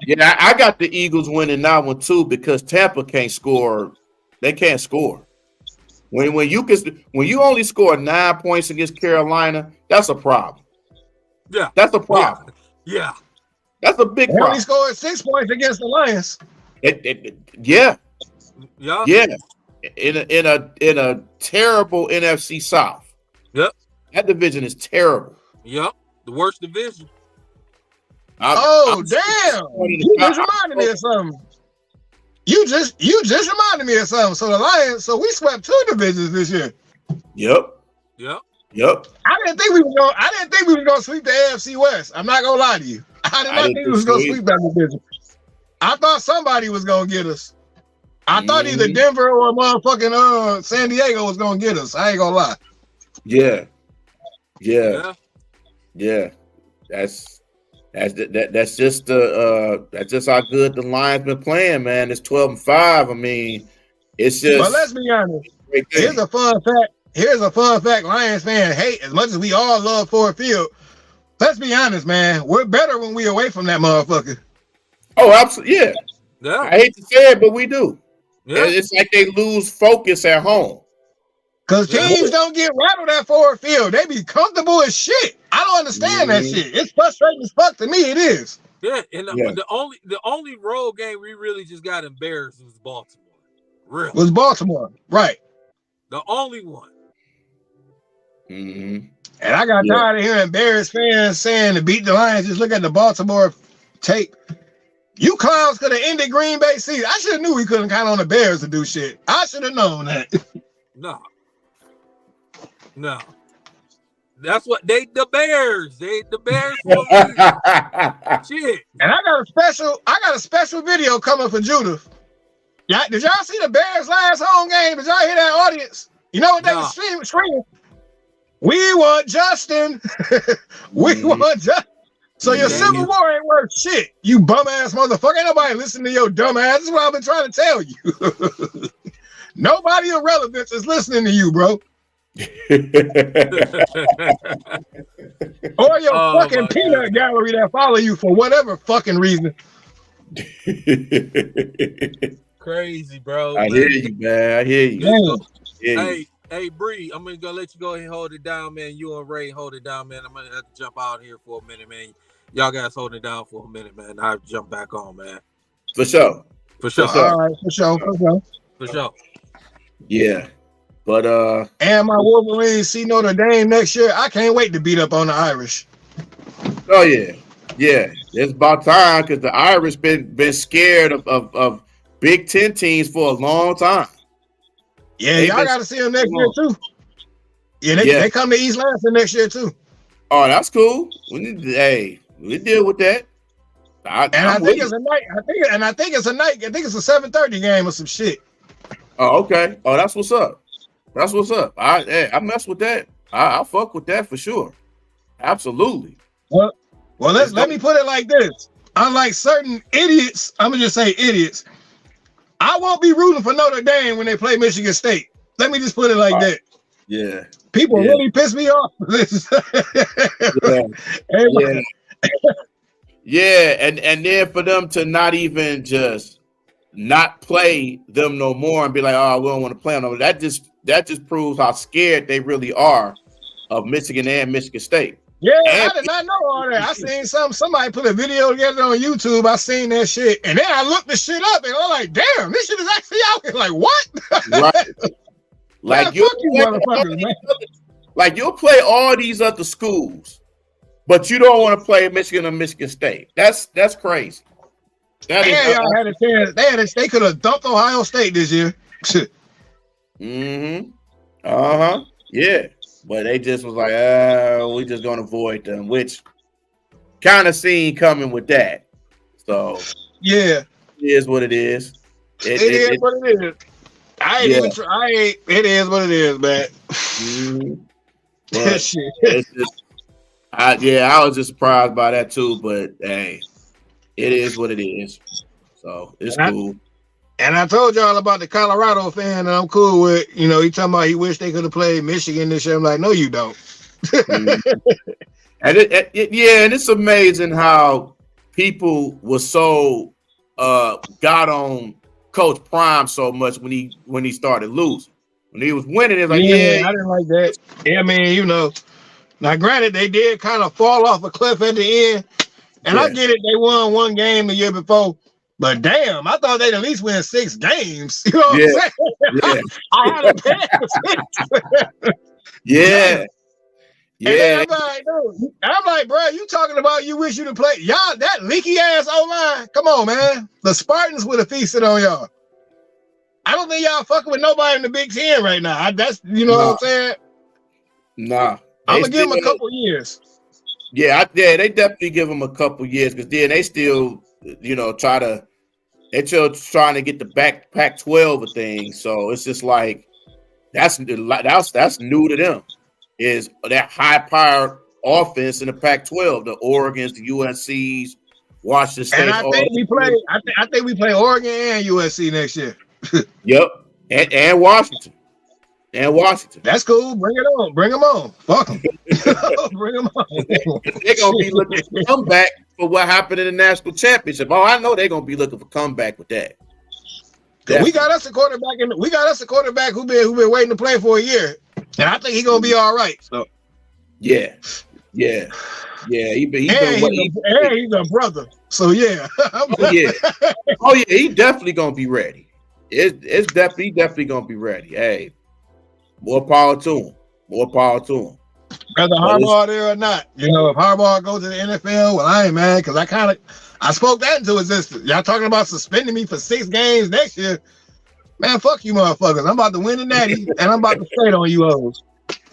Yeah, I got the Eagles winning that one too because Tampa can't score. They can't score. When you only score 9 points against Carolina, that's a problem. Yeah, that's a problem. Yeah, that's a big problem. Only scored 6 points against the Lions. Yeah. In a terrible NFC South. Yep. That division is terrible. Yep. The worst division. Damn. You just reminded me of something. You just reminded me of something. So the Lions, we swept 2 divisions this year. Yep. I didn't think we were gonna sweep the AFC West. I'm not gonna lie to you. I did not think we was gonna sweep that division. I thought somebody was gonna get us. I thought either Denver or motherfucking San Diego was gonna get us. I ain't gonna lie. Yeah. That's just how good the Lions been playing, man. It's 12-5. I mean, it's just. But let's be honest. Here's a fun fact. Lions fan hate as much as we all love Ford Field. Let's be honest, man. We're better when we away from that motherfucker. Oh, absolutely. Yeah. I hate to say it, but we do. Yeah. It's like they lose focus at home. Because teams don't get rattled at Ford Field. They be comfortable as shit. I don't understand that shit. It's frustrating as fuck to me. It is. Yeah, and the only road game we really just got embarrassed was Baltimore. Really? Was Baltimore, right? The only one. And I got tired of hearing Bears fans saying to beat the Lions, just look at the Baltimore tape. You clowns could have ended Green Bay season. I should have knew we couldn't count on the Bears to do shit. I should have known that. No. That's what the Bears. The Bears shit. And I got a special video coming for Judith. Yeah, did y'all see the Bears last home game? Did y'all hear that audience? You know what they were screaming? We want Justin. We want Justin. So your Civil War ain't worth shit, you bum ass motherfucker. Ain't nobody listening to your dumb ass. This is what I've been trying to tell you. Nobody of relevance is listening to you, bro. Or your fucking peanut gallery that follow you for whatever fucking reason. Crazy, bro. I hear you, man. I hear you. Hey, Bree, I'm gonna let you go ahead and hold it down, man. You and Ray hold it down, man. I'm gonna have to jump out here for a minute, man. Y'all guys hold it down for a minute, man. I'll jump back on, man. For sure. All right, for sure. Yeah. But and my Wolverines see Notre Dame next year. I can't wait to beat up on the Irish. Oh yeah. It's about time because the Irish been scared of Big Ten teams for a long time. Yeah, y'all got to see them next year too. Yeah, they come to East Lansing next year too. Oh, that's cool. We deal with that. I think it's a night. I think it's a 7:30 game or some shit. Oh, okay. Oh, that's what's up. I mess with that. I fuck with that for sure. Absolutely. Well, let me put it like this. Unlike certain idiots, I'm gonna just say idiots. I won't be rooting for Notre Dame when they play Michigan State. Let me just put it like that. Yeah. People really piss me off. And then for them to not even just not play them no more and be like, oh, we don't want to play them. That just proves how scared they really are of Michigan and Michigan State. Yeah, I did not know all that. I seen somebody put a video together on YouTube. I seen that shit. And then I looked the shit up and I'm like, damn, this shit is actually out here. Like, what? Right. Like you'll play all these other schools, but you don't want to play Michigan or Michigan State. That's crazy. Y'all had a chance. They could have dumped Ohio State this year. Yeah. But they just was like, we just gonna avoid them, which kind of seen coming with that. So yeah, it is what it is. It is what it is. It is what it is, man. That shit. I was just surprised by that too. But hey, it is what it is. So it's cool. And I told y'all about the Colorado fan that I'm cool with. You know, he talking about he wish they could have played Michigan this year. I'm like, no, you don't. And it's amazing how people were so got on Coach Prime so much when he started losing. When he was winning, it's like, I didn't like that. Yeah, I mean, you know. Now, granted, they did kind of fall off a cliff at the end, and I get it. They won one game the year before. But damn, I thought they'd at least win 6 games. You know what I'm saying? Yeah. I had a bad 6. Yeah. I'm like, bro, you talking about you wish you'd have played. Y'all, that leaky ass O-line. Come on, man. The Spartans would have feasted on y'all. I don't think y'all fucking with nobody in the Big Ten right now. What I'm saying? Nah. I'm going to give them a couple years. Yeah, they definitely give them a couple years because then they still, they're still trying to get the Pac-12 of things. So it's just like that's new to them. Is that high-powered offense in the Pac-12, the Oregons, the USCs, Washington State. And I think we play Oregon and USC next year. Yep, and Washington. That's cool. Bring it on. Bring them on. Fuck them. Bring them on. They're gonna be looking for comeback for what happened in the national championship. Oh, I know they're gonna be looking for comeback with that. We got us a quarterback, and we got us a quarterback who been waiting to play for a year, and I think he's gonna be all right. So yeah. He's he's a brother. So yeah. Oh yeah, he definitely gonna be ready. It's definitely gonna be ready. Hey, more power to him. Whether Harbaugh there or not, if Harbaugh goes to the NFL, well, I ain't mad because I spoke that into existence. Y'all talking about suspending me for 6 games next year? Man, fuck you, motherfuckers. I'm about to win the natty, and I'm about to straight on you hoes.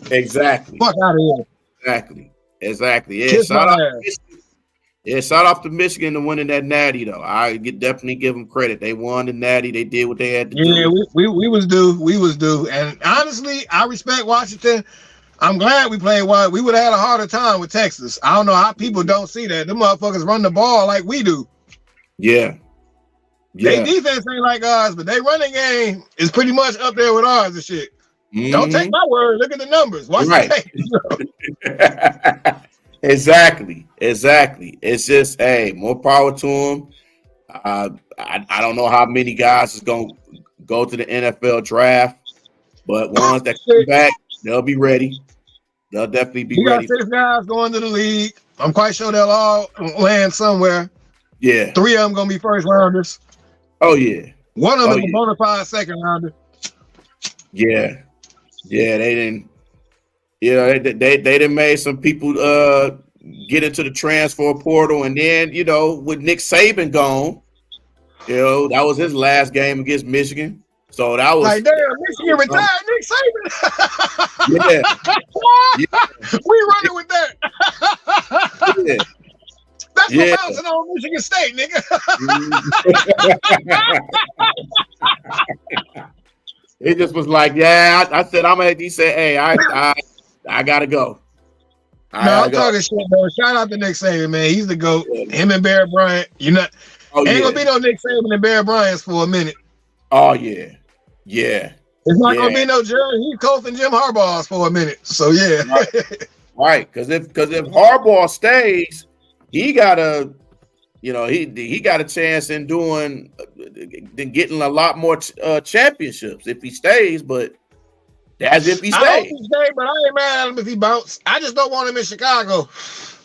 Exactly. Fuck out of here. Exactly. Yeah, shout out to Michigan to winning that natty, though. I definitely give them credit. They won the natty. They did what they had to do. Yeah, we was due. And honestly, I respect Washington. I'm glad we played well. We would have had a harder time with Texas. I don't know how people don't see that. Them motherfuckers run the ball like we do. Yeah. They defense ain't like ours, but they running game is pretty much up there with ours and shit. Mm-hmm. Don't take my word. Look at the numbers. Watch the tape. Exactly. It's just, hey, more power to them. I don't know how many guys is going to go to the NFL draft, but ones that come back, they'll be ready. They'll definitely be ready. We got 6 guys going to the league. I'm quite sure they'll all land somewhere. Yeah. 3 of them going to be first rounders. Oh, yeah. One of them is a bona fide second rounder. Yeah, they didn't. They done made some people get into the transfer portal, and then with Nick Saban gone, that was his last game against Michigan. So that was like, damn, Michigan retired Nick Saban. Yeah. We running with that. Yeah. That's what bouncing on Michigan State, nigga. It just was like, I said, he said, hey, I gotta go. I'm talking shit, though. Shout out to Nick Saban, man. He's the GOAT. Him and Bear Bryant. Ain't gonna be no Nick Saban and Bear Bryant for a minute. Oh, yeah. Yeah. It's not gonna be no Jerry Heathcote and Jim Harbaugh's for a minute. So yeah. Right. Because if Harbaugh stays, he got a chance in getting a lot more championships if he stays, but that's if he stays. I hope he stays, but I ain't mad at him if he bounce. I just don't want him in Chicago.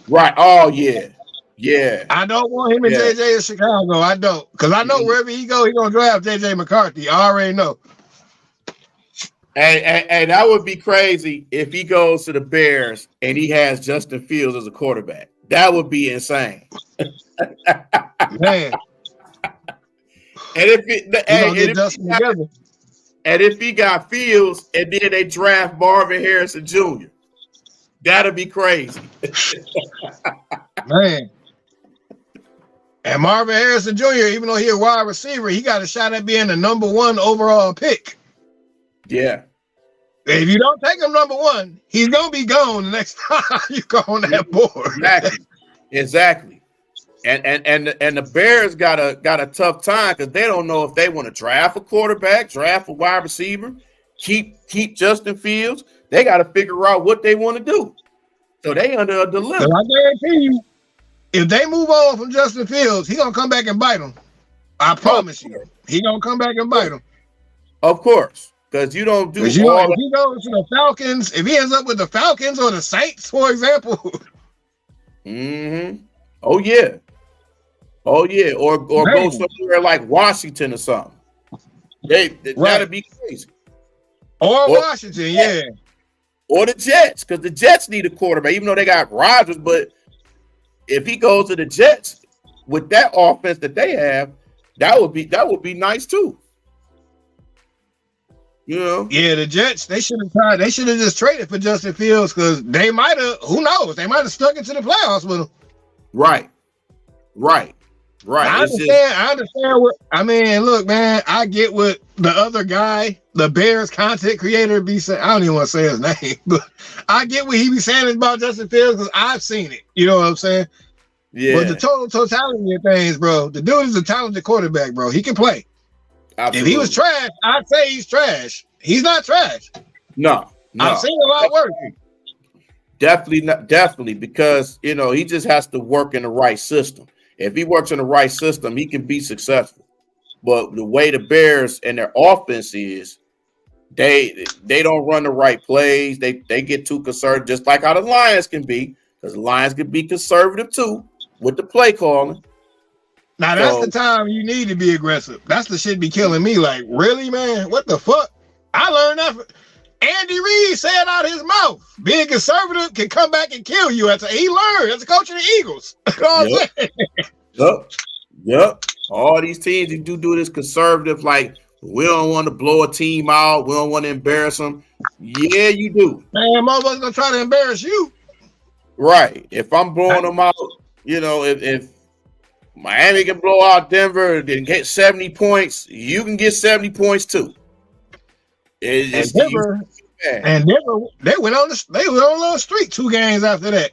Right. Oh yeah. Yeah. I don't want him in JJ in Chicago. I don't. Because I know wherever he go, he's gonna draft JJ McCarthy. I already know. Hey, that would be crazy if he goes to the Bears and he has Justin Fields as a quarterback. That would be insane. Man. And if he got Fields and then they draft Marvin Harrison Jr., that'd be crazy. Man. And Marvin Harrison Jr., even though he's a wide receiver, he got a shot at being the number 1 overall pick. Yeah. If you don't take him number 1, he's gonna be gone the next time you go on that board. Exactly. And the Bears got a tough time because they don't know if they want to draft a quarterback, draft a wide receiver, keep Justin Fields. They got to figure out what they want to do. So they under a dilemma. I guarantee you, if they move on from Justin Fields, he's gonna come back and bite them. I promise you, he gonna come back and bite them. Of course. Because you don't do if he goes to the Falcons, if he ends up with the Falcons or the Saints, for example. Mm-hmm. Oh yeah. Or go somewhere like Washington or something. That'd be crazy. Or Washington, yeah. Or the Jets, because the Jets need a quarterback, even though they got Rodgers. But if he goes to the Jets with that offense that they have, that would be nice too. Yeah, the Jets, they should have tried. They should have just traded for Justin Fields because they might have, who knows, they might have stuck into the playoffs with him. Right. I understand look, man, I get what the other guy, the Bears content creator, be saying. I don't even want to say his name, but I get what he be saying about Justin Fields because I've seen it. You know what I'm saying? Yeah. But the totality of things, bro, the dude is a talented quarterback, bro. He can play. Absolutely. If he was trash, I'd say he's trash. He's not trash. No. I've seen a lot worse. Definitely, because he just has to work in the right system. If he works in the right system, he can be successful. But the way the Bears and their offense is, they don't run the right plays. They get too conservative, just like how the Lions can be, because the Lions can be conservative too with the play calling. Now that's the time you need to be aggressive. That's the shit be killing me. Like, really, man? What the fuck? I learned that. Andy Reid said out his mouth, being conservative can come back and kill you. He learned as a coach of the Eagles. You know what I'm saying? Yep. All these teams, you do this conservative, like, we don't want to blow a team out. We don't want to embarrass them. Yeah, you do. Man, motherfuckers gonna try to embarrass you. Right. If I'm blowing them out, if Miami can blow out Denver and get 70 points, you can get 70 points too. And Denver, they went on a little streak 2 games after that.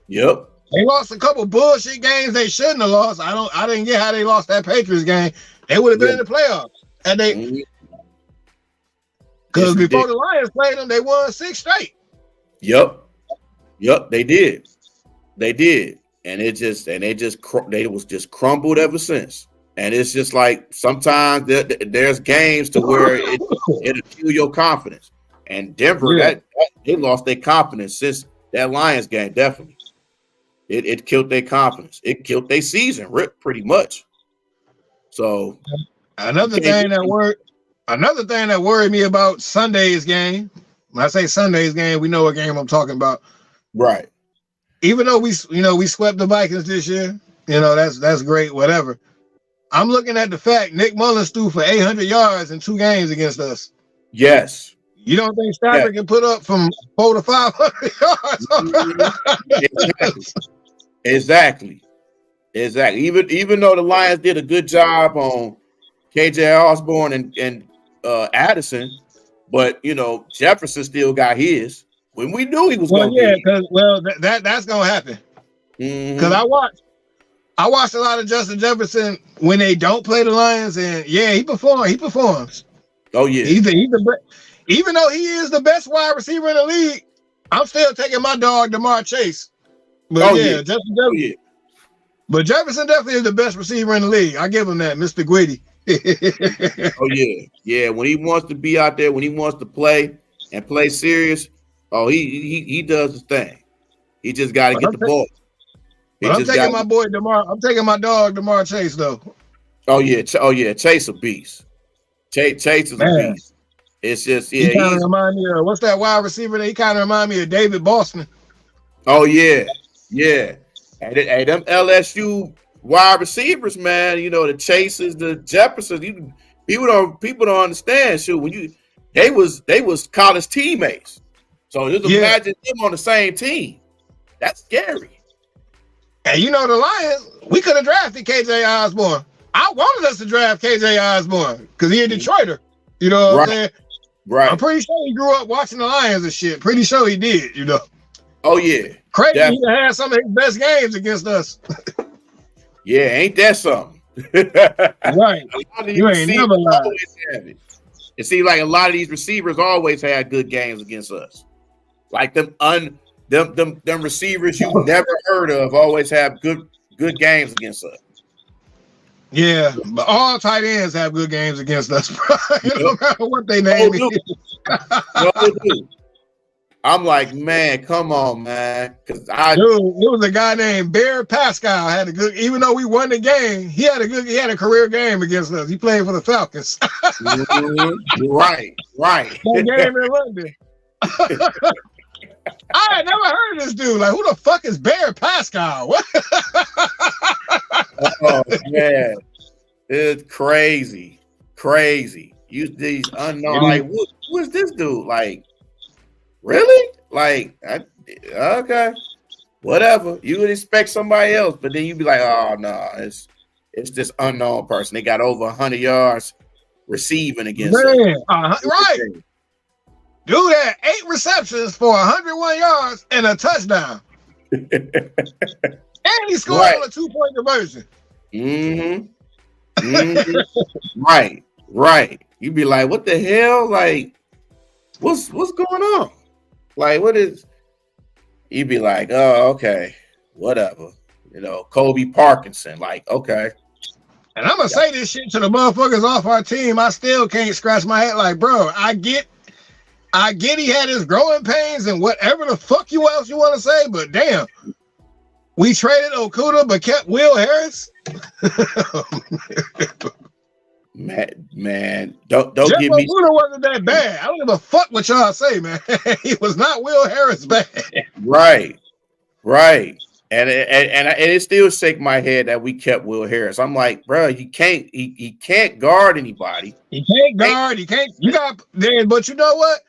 Yep. They lost a couple bullshit games they shouldn't have lost. I didn't get how they lost that Patriots game. They would have been in the playoffs. And because before the Lions played them, they won 6 straight. Yep, they did. And they was just crumbled ever since. And it's just like sometimes there's games to where it'll kill your confidence. And Denver, they lost their confidence since that Lions game. Definitely, it killed their confidence. It killed their season, pretty much. So another thing that worried me about Sunday's game. When I say Sunday's game, we know what game I'm talking about. Right. Even though we swept the Vikings this year, that's great, whatever. I'm looking at the fact Nick Mullins threw for 800 yards in 2 games against us. Yes. You don't think Stafford can put up from 400 to 500 yards? Exactly. Even though the Lions did a good job on KJ Osborne and Addison, but Jefferson still got his. When we knew he was going to that's going to happen. Because I watched a lot of Justin Jefferson when they don't play the Lions, and he performs. Oh yeah, even though he is the best wide receiver in the league, I'm still taking my dog DeMar Chase. But Justin Jefferson. But Jefferson definitely is the best receiver in the league. I give him that, Mr. Gwitty. Yeah. When he wants to be out there, when he wants to play and play serious, he does his thing. He just got to get the ball. I'm taking my boy DeMar. I'm taking my dog DeMar Chase though. Oh yeah, Chase a beast. Chase is a beast. It's just he kind of remind me of what's that wide receiver? He kind of remind me of David Boston. Oh yeah. Hey, them LSU wide receivers, man. The Chases, the Jeffersons. People don't understand. Shoot, when they was college teammates. So just imagine them on the same team. That's scary. And the Lions, we could have drafted KJ Osborne. I wanted us to draft KJ Osborne because he a Detroiter. You know what I'm saying? Right. I'm pretty sure he grew up watching the Lions and shit. Pretty sure he did, Oh, yeah. Crazy he had some of his best games against us. Yeah, ain't that something? Right. You ain't never lied. It seems like a lot of these receivers always had good games against us. Like them receivers you never heard of always have good games against us. Yeah, but all tight ends have good games against us, bro. No matter what they name is. I'm like, man, come on, man. Dude, it was a guy named Bear Pascal had a good. Even though we won the game, he had a career game against us. He played for the Falcons. Right. That game in London. I had never heard of this dude. Like, who the fuck is Bear Pascal? What? Oh man, it's crazy. You these unknown. Like, who is this dude? Like, really? Like, okay, whatever. You would expect somebody else, but then you'd be like, oh no, it's this unknown person. They got over 100 yards receiving against us. Right. Dude had 8 receptions for 101 yards and a touchdown. And he scored on a 2-point conversion. Right. You'd be like, what the hell? Like, what's going on? Like, what is? You'd be like, oh, okay, whatever. Kobe Parkinson. Like, okay. And I'm gonna say this shit to the motherfuckers off our team. I still can't scratch my head like, bro, I get he had his growing pains and whatever the fuck else you want to say, but damn, we traded Okuda but kept Will Harris. Man, don't Jeff give me. Okuda wasn't that bad. I don't give a fuck what y'all say, man. He was not Will Harris bad. Right. And it still shake my head that we kept Will Harris. I'm like, bro, he can't guard anybody. He can't guard. He can't. You got there, but you know what?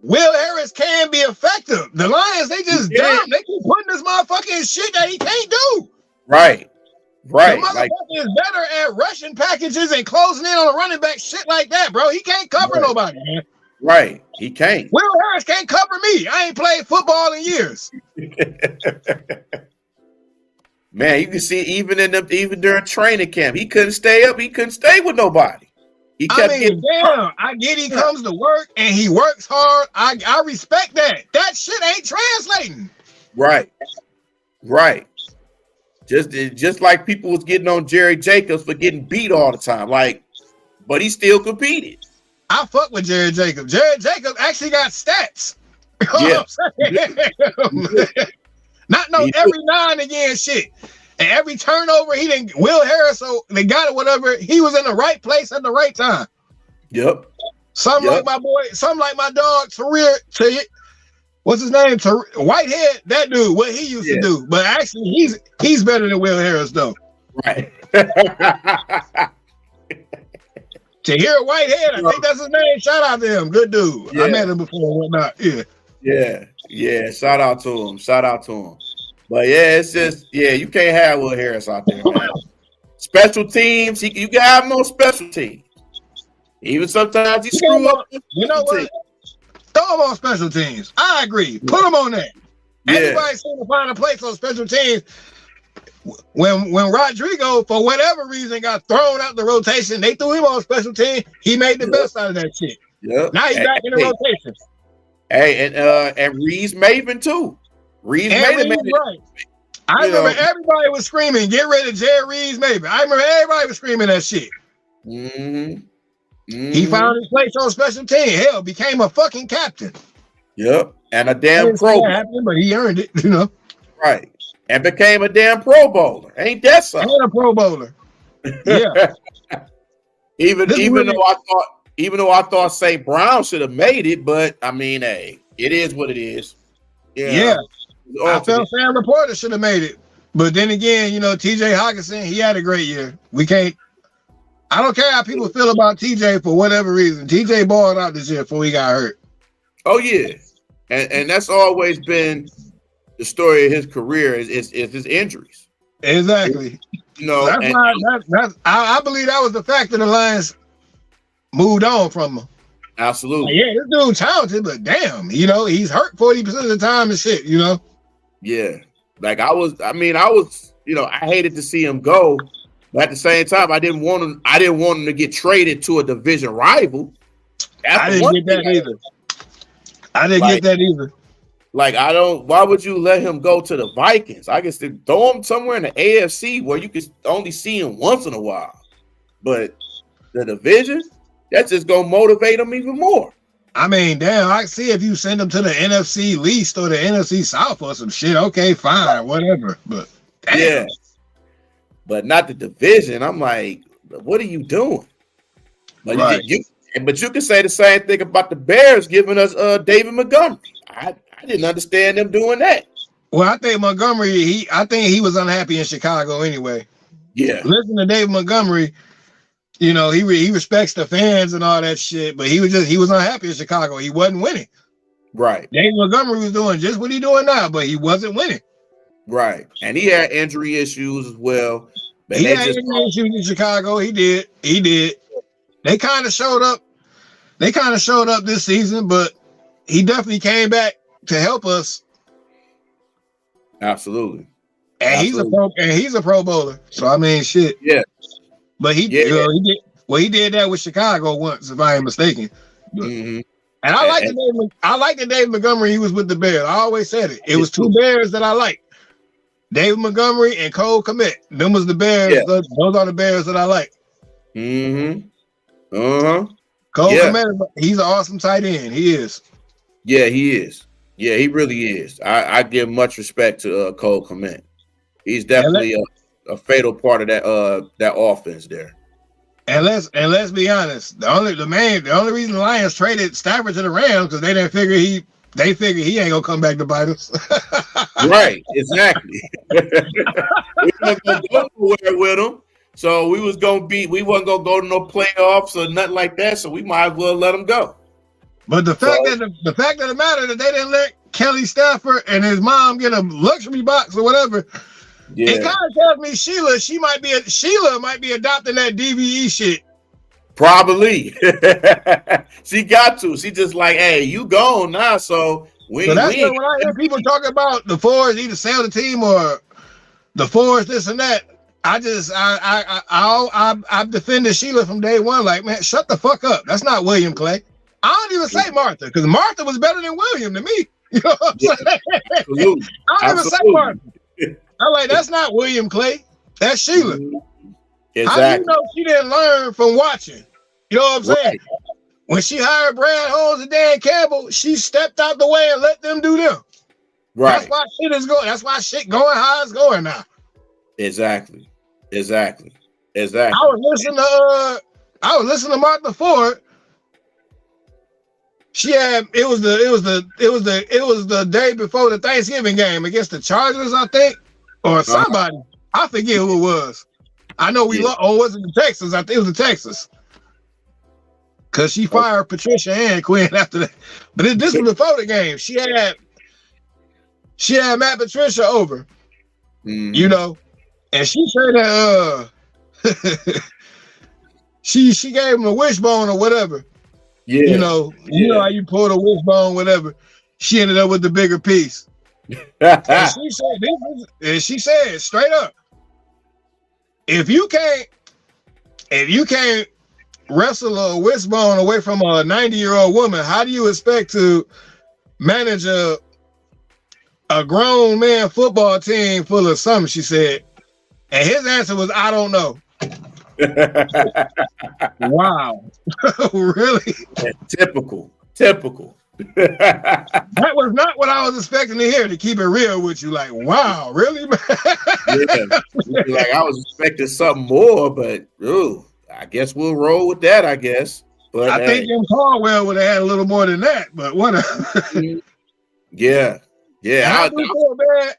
Will Harris can be effective. The Lions, they just dumb. They keep putting this motherfucking shit that he can't do. Right. The motherfucker is better at rushing packages and closing in on a running back, shit like that, bro. He can't cover nobody, man. Right. He can't. Will Harris can't cover me. I ain't played football in years. Man, you can see even during training camp, he couldn't stay up. He couldn't stay with nobody. He kept getting damn. I get he comes to work and he works hard. I respect that. That shit ain't translating. Right. Just like people was getting on Jerry Jacobs for getting beat all the time, but he still competed. I fuck with Jerry Jacobs. Jerry Jacobs actually got stats. Yeah. Not no every now and again shit. And every turnover, he didn't. Will Harris, so they got it, whatever. He was in the right place at the right time. Yep. Something like my boy, something like my dog, what's his name? Whitehead, that dude, what he used to do. But actually, he's better than Will Harris, though. Right. Tahir Whitehead, I think that's his name. Shout out to him. Good dude. Yeah. I met him before and whatnot. Yeah. Shout out to him. But yeah, it's just, you can't have Will Harris out there, man. Special teams, you can have him on special teams. Even sometimes he screw up. You know what? Throw him on special teams. I agree. Put him on that. Everybody seems to find a place on special teams. When Rodrigo, for whatever reason, got thrown out the rotation, they threw him on special team. He made the best out of that shit. Yep. Now he's back in the rotation. Hey, and Reese Maven too. Reese Maven, right. I remember everybody was screaming, "Get rid of Jerry Reese Maven." I remember everybody was screaming that shit. He found his place on special team. Hell, became a fucking captain. Yep, and a damn pro. But he earned it, Right, and became a damn Pro Bowler. Ain't that something? And a Pro Bowler. Yeah. even though I thought St. Brown should have made it, but I mean, hey, it is what it is. Yeah. I felt Sam Laporta should have made it. But then again, TJ Hawkinson, he had a great year. I don't care how people feel about TJ for whatever reason. TJ balled out this year before he got hurt. Oh, yeah. And that's always been the story of his career is his injuries. Exactly. I believe that was the fact that the Lions moved on from him. Absolutely. Yeah, this dude talented, but damn, he's hurt 40% of the time and shit, Yeah. I hated to see him go, but at the same time, I didn't want him to get traded to a division rival. I didn't get that either. Why would you let him go to the Vikings? I guess to throw him somewhere in the AFC where you could only see him once in a while. But the division, that's just gonna motivate him even more. I mean, damn, I see if you send him to the NFC East or the NFC South or some shit, okay, fine, whatever. But damn. Yeah. But not the division. I'm like, what are you doing? But right. you can say the same thing about the Bears giving us David Montgomery. I didn't understand them doing that. Well, I think Montgomery, I think he was unhappy in Chicago anyway. Yeah. Listen to David Montgomery, he respects the fans and all that shit, but he was unhappy in Chicago. He wasn't winning. Right. David Montgomery was doing just what he's doing now, but he wasn't winning. Right. And he had injury issues as well. He had injury issues in Chicago. He did. They kind of showed up this season, but he definitely came back to help us. Absolutely. And he's a Pro Bowler. So I mean, shit. Yeah. But he did that with Chicago once, if I ain't mistaken. And I like the David Montgomery he was with the Bears. I always said it. It was two Bears that I liked. David Montgomery and Cole Kmet. Them was the Bears. Yeah. Those are the Bears that I like. Mm-hmm. Cole Yeah. Kmet, he's an awesome tight end. He is. Yeah, he is. Yeah, he really is. I give much respect to Cole Kmet. He's definitely a fatal part of that offense there. And let's be honest. The only reason the Lions traded Stafford to the Rams because they figured he ain't gonna come back to bite us. Right, exactly. We wasn't gonna go nowhere with him, so we wasn't gonna go to no playoffs or nothing like that. So we might as well let him go. But the fact of the matter that they didn't let Kelly Stafford and his mom get a luxury box or whatever, it kind of tells me Sheila might be adopting that DVE shit. Probably. She got to. She just like, hey, you gone now, so when I hear people talking about the Fords either sell the team or the Fords this and that, I've defended Sheila from day one. Like, man, shut the fuck up. That's not William Clay. I don't even say Martha because Martha was better than William to me. You know what I'm saying? Absolutely. I don't even say Martha. I'm like, that's not William Clay. That's Sheila. Exactly. How do you know she didn't learn from watching? You know what I'm saying? Right. When she hired Brad Holmes and Dan Campbell, she stepped out the way and let them do them. Right. That's why shit is going. That's why shit going how it's going now. Exactly. I was listening to Martha Ford. It was the day before the Thanksgiving game against the Chargers, I think, or somebody. I forget who it was. I know was it the Texans? I think it was the Texans. Cause she fired Patricia and Quinn after that. But this was before the game. She had Matt Patricia over. You know, and she said that she gave him a wishbone or whatever. Yeah. You know how you pull the wishbone, whatever. She ended up with the bigger piece. And she said straight up, if you can't wrestle a wishbone away from a 90-year-old woman, how do you expect to manage a grown man football team full of something? She said, and his answer was, I don't know. Wow. Really? Typical. That was not what I was expecting to hear, to keep it real with you. Like, wow, really, man? Yeah. Like, I was expecting something more, but I guess we'll roll with that, I guess. But I think Jim Caldwell would have had a little more than that, but whatever. Yeah.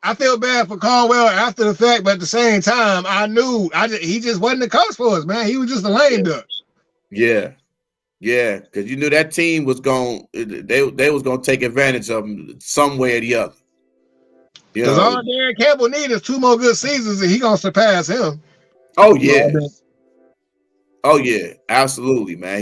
I feel bad for Caldwell after the fact, but at the same time, I knew he just wasn't the coach for us, man. He was just a lame duck. Yeah, because you knew that team was they was gonna take advantage of him some way or the other. Because all Dan Campbell needs is 2 more good seasons, and he gonna surpass him. Oh yeah, absolutely, man.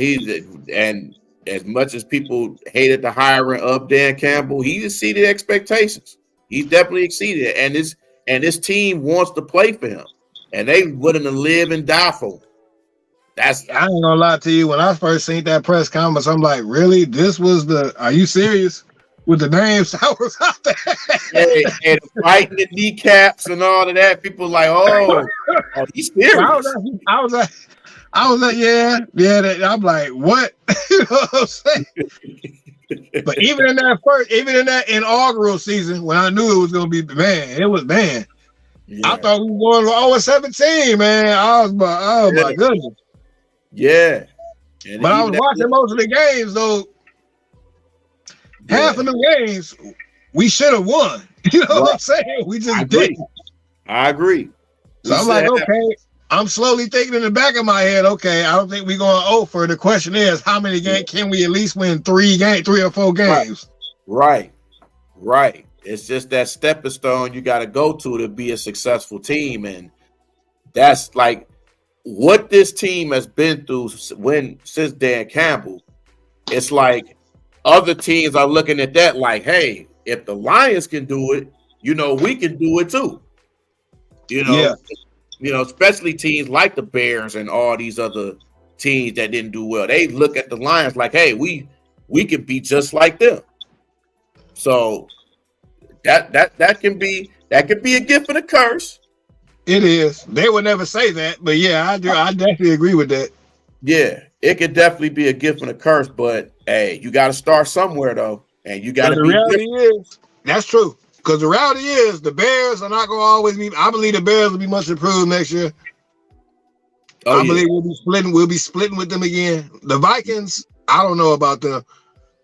And as much as people hated the hiring of Dan Campbell, he exceeded expectations. He definitely exceeded it, and this team wants to play for him, and they willing to live and die for him. I ain't gonna lie to you. When I first seen that press conference, I'm like, really? This was are you serious? With the names I was out there. and fighting the kneecaps and all of that, people like, oh, he's serious. I was like, yeah. I'm like, what? You know what I'm saying? But even in that inaugural season, when I knew it was gonna be it was man. Yeah. I thought we were going 0-17, man. I was like, oh my goodness. Yeah. But I was watching most of the games though. Half of the games we should have won. You know what I'm saying? We just didn't. I agree. So I'm like, okay. I'm slowly thinking in the back of my head, okay, I don't think we're going over. The question is, how many games can we at least win? 3 or 4 games? Right. It's just that stepping stone you got to go to be a successful team. And that's like what this team has been through since Dan Campbell. It's like other teams are looking at that like, hey, if the Lions can do it, we can do it too. Especially teams like the Bears and all these other teams that didn't do well. They look at the Lions like, hey, we can be just like them. So that can be That could be a gift and a curse. It is. They would never say that, but yeah, I definitely agree with that. Yeah, it could definitely be a gift and a curse, but hey, you got to start somewhere though, and you got to The be reality different. is that's true. Because the reality is the Bears are not going to always be. I believe the Bears will be much improved next year. Oh, I believe we'll be splitting. We'll be splitting with them again. The Vikings, I don't know about them.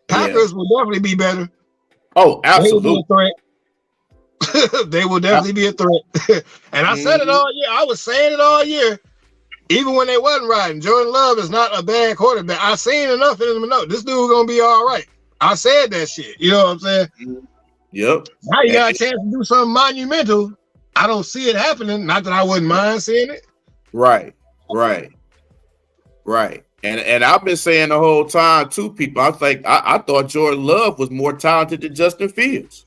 Packers will definitely be better. Oh, absolutely. They will be a threat. They will definitely be a threat. And I said it all year. I was saying it all year. Even when they wasn't riding, Jordan Love is not a bad quarterback. I seen enough in him to know this dude gonna be all right. I said that shit. You know what I'm saying? Yep. Now you got a chance to do something monumental. I don't see it happening. Not that I wouldn't mind seeing it. Right. And I've been saying the whole time to people, I thought Jordan Love was more talented than Justin Fields.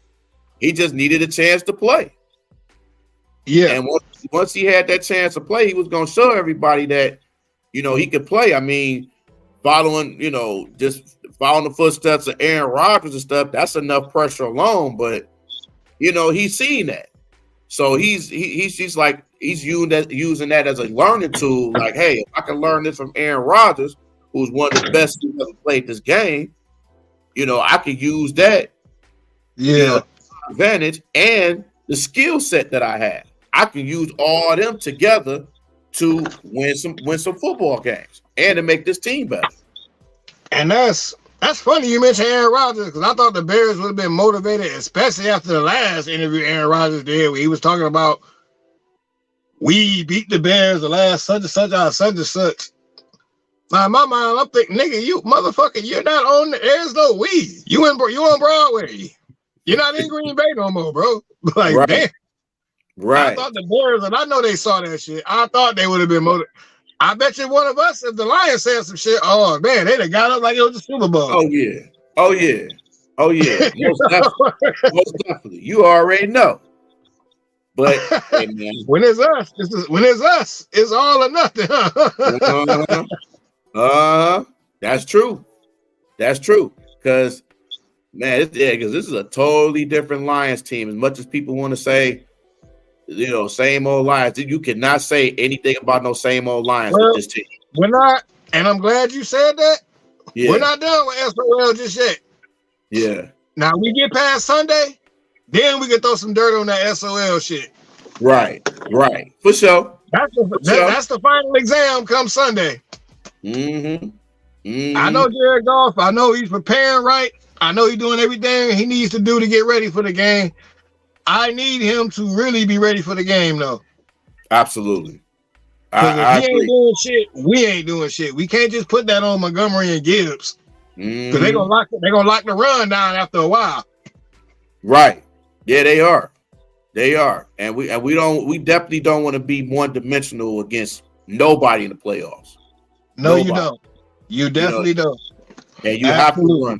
He just needed a chance to play. Yeah. And once he had that chance to play, he was going to show everybody that, he could play. I mean, following the footsteps of Aaron Rodgers and stuff, that's enough pressure alone. But, he's seen that. So he's using that as a learning tool. Like, hey, if I can learn this from Aaron Rodgers, who's one of the best who's ever played this game, I could use that advantage and the skill set that I have. I can use all of them together to win some football games and to make this team better. And that's funny you mentioned Aaron Rodgers, because I thought the Bears would have been motivated, especially after the last interview Aaron Rodgers did, where he was talking about we beat the Bears the last such and such out such and such. Now in my mind, I'm thinking, nigga, you motherfucker, you're not on. There's no we. You on Broadway. You're not in Green Bay no more, bro. Like, right. Damn. Right. I thought the Bears, and I know they saw that shit. I thought they would have been motivated. I bet you one of us, if the Lions said some shit, oh man, they'd have got up like it was the Super Bowl. Oh yeah. Most definitely. You already know. But hey, man. when it's us, it's all or nothing. That's true. Because man, because this is a totally different Lions team. As much as people want to say, same old Lions, you cannot say anything about no same old Lions with this team. We're not, and I'm glad you said that. Yeah. We're not done with SOL just yet. Yeah. Now we get past Sunday, then we can throw some dirt on that SOL shit. Right. For sure. That's the final exam come Sunday. I know Jared Goff. I know he's preparing right. I know he's doing everything he needs to do to get ready for the game. I need him to really be ready for the game, though. Absolutely. Because if he ain't doing shit, we ain't doing shit. We can't just put that on Montgomery and Gibbs. Because they're gonna lock the run down after a while. Right. Yeah, they are. And we definitely don't want to be one-dimensional against nobody in the playoffs. No, nobody. You don't. You definitely don't. And you have to run.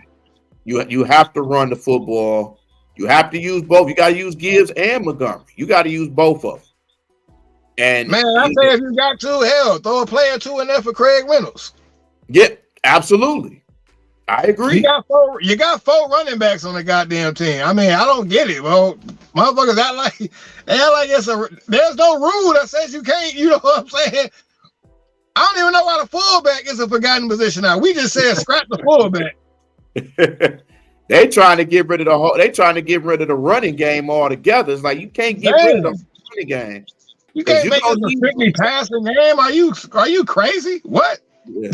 You have to run the football. You have to use both. You got to use Gibbs and Montgomery. You got to use both of them. And man, I say if you got to, hell, throw a player 2 in there for Craig Reynolds. Yeah, absolutely. I agree. You got four running backs on the goddamn team. I mean, I don't get it, bro. Motherfuckers act like there's no rule that says you can't. You know what I'm saying? I don't even know why the fullback is a forgotten position now. We just said scrap the fullback. They trying to get rid of the running game altogether. It's like you can't get rid of the running game. You can't make it a strictly passing game. Are you crazy? What? Yeah.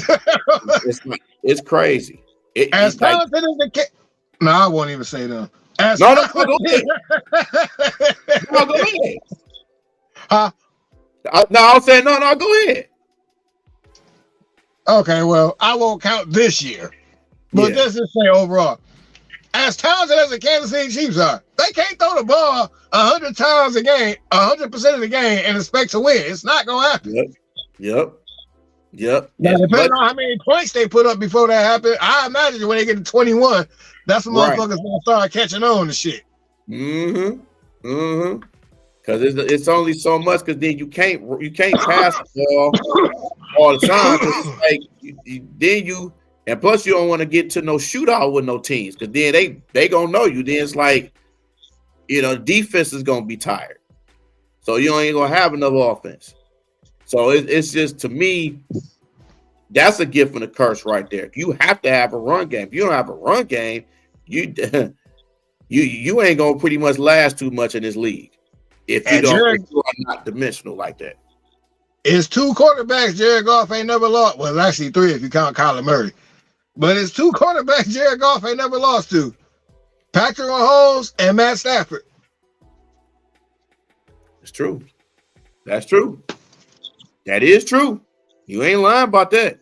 It's crazy. As talented as the kid. No, I won't even say that. No, go ahead. No, go ahead. Huh? I'll say no, go ahead. Okay, well, I won't count this year. But let's just say overall. As talented as the Kansas City Chiefs are, they can't throw the ball 100 times a game, 100% of the game, and expect to win. It's not going to happen. Yep. Now, depending on how many points they put up before that happens, I imagine when they get to 21, that's when motherfuckers going to start catching on to shit. Because it's only so much. Because then you can't pass the ball all the time. It's like and plus you don't want to get to no shootout with no teams. Because then they gonna know you. Then it's like the defense is going to be tired. So you ain't going to have another offense. So it's just, to me, that's a gift and a curse right there. You have to have a run game. If you don't have a run game, you ain't going to pretty much last too much in this league. If you are not dimensional like that. It's 2 quarterbacks Jared Goff ain't never lost. Well, actually 3 if you count Kyler Murray. But it's 2 quarterbacks Jared Goff ain't never lost to. Patrick Mahomes and Matt Stafford. It's true. That's true. That is true. You ain't lying about that.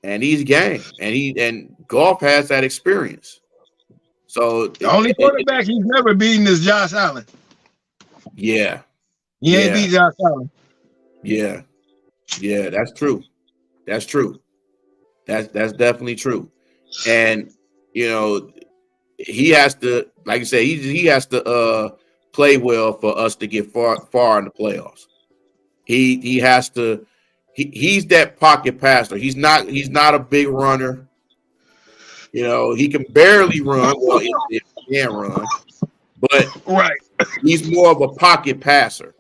And he's game. And Goff has that experience. So the only quarterback he's never beaten is Josh Allen. Yeah. He ain't beat Josh Allen. Yeah. Yeah, that's true. That's That's definitely true. And he has to, like you say, he has to play well for us to get far in the playoffs. He has to. He's that pocket passer. He's not a big runner. He can barely run. Well, if he can run, but right, he's more of a pocket passer.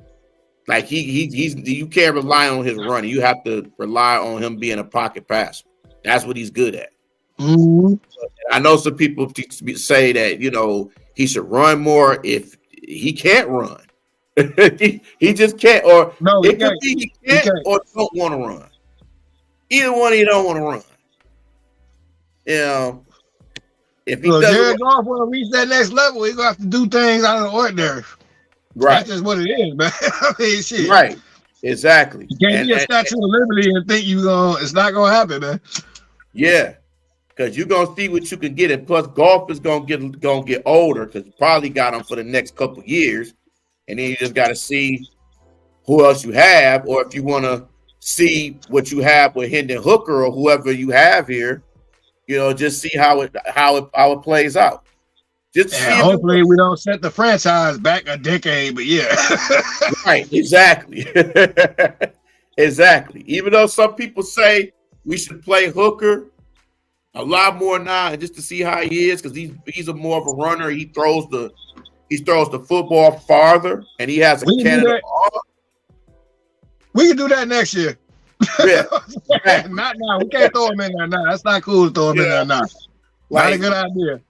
Like he's you can't rely on his running. You have to rely on him being a pocket passer. That's what he's good at. Mm-hmm. I know some people say that he should run more if he can't run. he just can't, or no, it could be he can't or don't want to run. Either one, he don't want to run. If he Jared Goff want to reach that next level, he's gonna have to do things out of the ordinary. Right, that's just what it is, man. I mean, shit. Right, exactly. You can't be a Statue of Liberty and think it's not gonna happen, man. Yeah. Because you're gonna see what you can get, and plus Goff is gonna get older because you probably got him for the next couple years, and then you just got to see who else you have, or if you want to see what you have with Hendon Hooker or whoever you have here, just see how it plays out. Just see hopefully we don't set the franchise back a decade, but yeah, right, exactly, exactly. Even though some people say we should play Hooker a lot more now, and just to see how he is, because he's a more of a runner. He throws the football farther, and he has a cannon of arm. We can do that next year. Yeah, not now. We can't throw him in there now. That's not cool to throw him in there now. Not a good idea.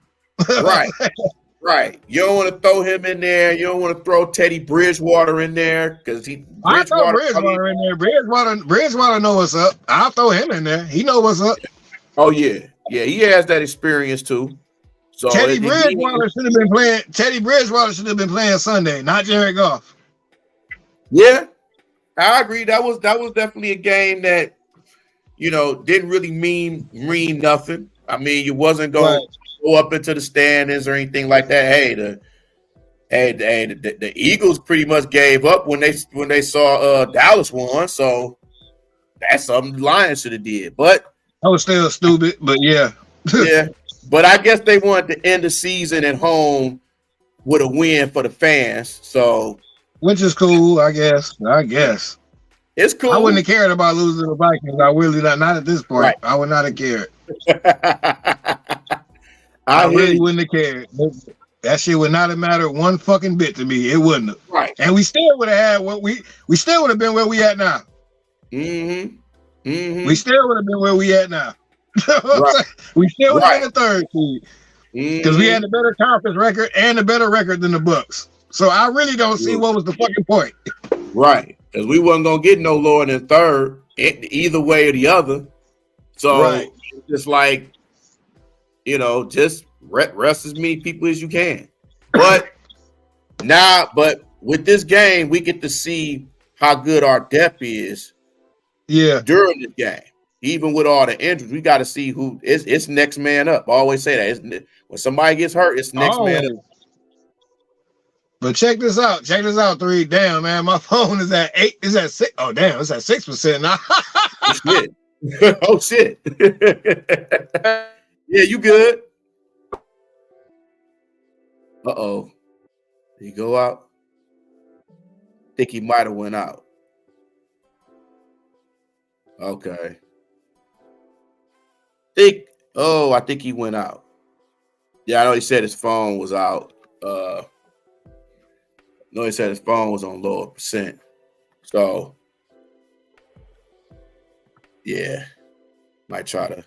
Right. You don't want to throw him in there. You don't want to throw Teddy Bridgewater in there because I throw Bridgewater in there. Bridgewater know what's up. I'll throw him in there. He know what's up. Oh yeah. He has that experience too. So Teddy Bridgewater should have been playing Sunday, not Jared Goff. Yeah, I agree. That was definitely a game that didn't really mean nothing. I mean, you wasn't going to go up into the standings or anything like that. The Eagles pretty much gave up when they saw Dallas won. So that's something the Lions should have did, but. I was still stupid, but yeah. Yeah, but I guess they wanted to end the season at home with a win for the fans. So, which is cool, I guess. It's cool. I wouldn't have cared about losing the Vikings. I really not at this point. Right. I would not have cared. I really wouldn't have cared. That shit would not have mattered one fucking bit to me. It wouldn't have. Right. And we still would have had we still would have been where we at now. Mm-hmm. Mm-hmm. We still would have been where we at now. Right. We still would have been the third seed because we had the better conference record and a better record than the Bucks. So I really don't see what was the fucking point. Right, because we wasn't gonna get no lower than third either way or the other. So it's like just rest as many people as you can. But with this game, we get to see how good our depth is. Yeah, during this game, even with all the injuries, we got to see who it's next man up. I always say that when somebody gets hurt, it's next man up. But check this out, 3. Damn, man, my phone is at 8. Is at 6. Oh, damn, it's at 6% now. Oh shit. Yeah, you good? Uh-oh. Did he go out? I think he might have went out. Okay. I think he went out. Yeah, I know he said his phone was out. No, he said his phone was on lower percent. So, yeah, might try to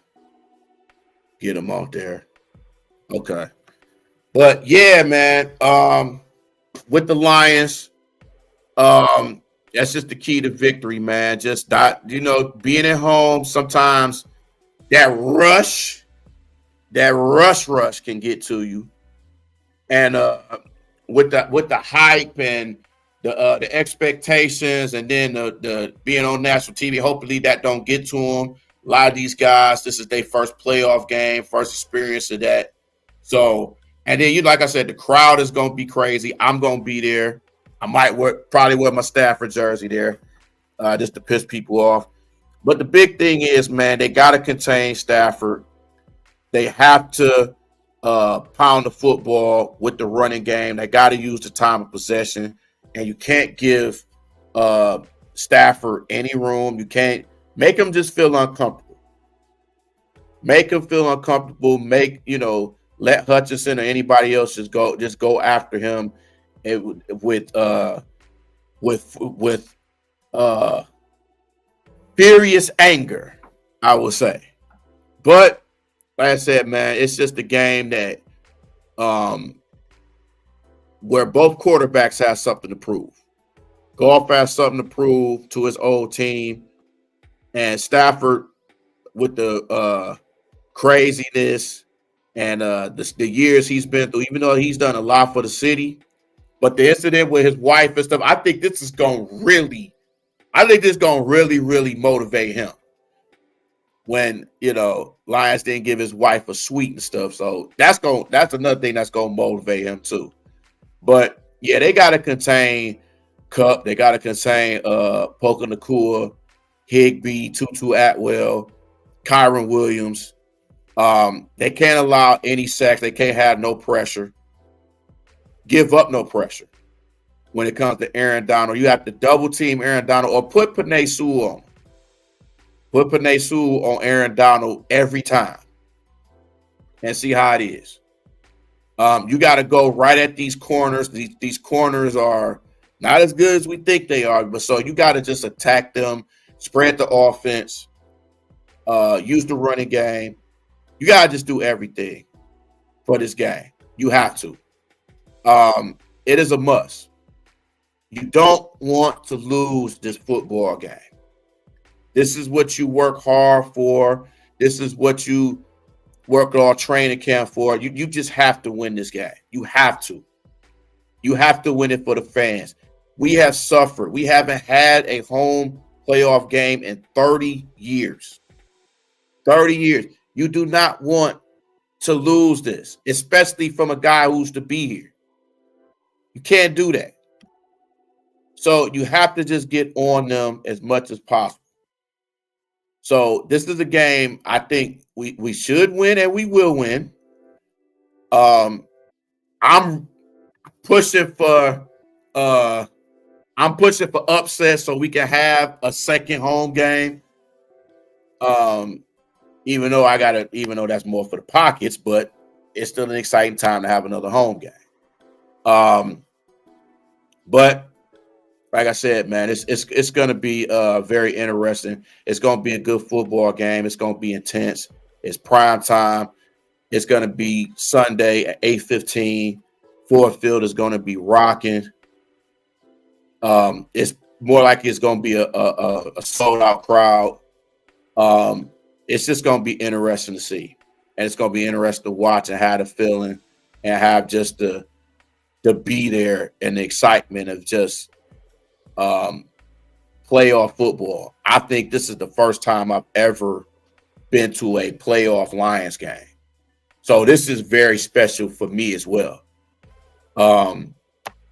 get him out there. Okay. But yeah, man, with the Lions, that's just the key to victory, man. Just not, being at home, sometimes that rush can get to you. And with the hype and the expectations, and then the being on national TV, hopefully that don't get to them. A lot of these guys, this is their first playoff game, first experience of that. So, and then like I said, the crowd is gonna be crazy. I'm gonna be there. I might probably wear my Stafford jersey there, just to piss people off. But the big thing is, man, they got to contain Stafford. They have to pound the football with the running game. They got to use the time of possession, and you can't give Stafford any room. You can't make him just feel uncomfortable. Make him feel uncomfortable. Let Hutchinson or anybody else just go after him with furious anger, I would say. But like I said, man, it's just a game that where both quarterbacks have something to prove. Goff has something to prove to his old team, and Stafford with the craziness and the years he's been through, even though he's done a lot for the city. But the incident with his wife and stuff, I think this is going to really motivate him. When, Lions didn't give his wife a suite and stuff. So that's another thing that's going to motivate him too. But yeah, they got to contain Kupp. They got to contain Puka Nacua, Higbee, Tutu Atwell, Kyron Williams. They can't allow any sacks. They can't have no pressure. Give up no pressure. When it comes to Aaron Donald, you have to double team Aaron Donald or put Penei Sewell on him. Put Penei Sewell on Aaron Donald every time and see how it is. You got to go right at these corners. These corners are not as good as we think they are, but so you got to just attack them, spread the offense, use the running game. You got to just do everything for this game. You have to. It is a must. You don't want to lose this football game. This is what you work hard for. This is what you work all training camp for. You just have to win this game. You have to. You have to win it for the fans. We have suffered. We haven't had a home playoff game in 30 years. 30 years. You do not want to lose this, especially from a guy who's to be here. You can't do that. So you have to just get on them as much as possible. So this is a game I think we should win and we will win. I'm pushing for upset so we can have a second home game. Even though that's more for the pockets, but it's still an exciting time to have another home game. But like I said, man, it's going to be very interesting. It's going to be a good football game. It's going to be intense. It's prime time. It's going to be Sunday at 8:15. Ford Field is going to be rocking. It's more like it's going to be a sold out crowd. It's just going to be interesting to see, and it's going to be interesting to watch and have the feeling and have just the be there and the excitement of just playoff football. I think this is the first time I've ever been to a playoff Lions game. So this is very special for me as well.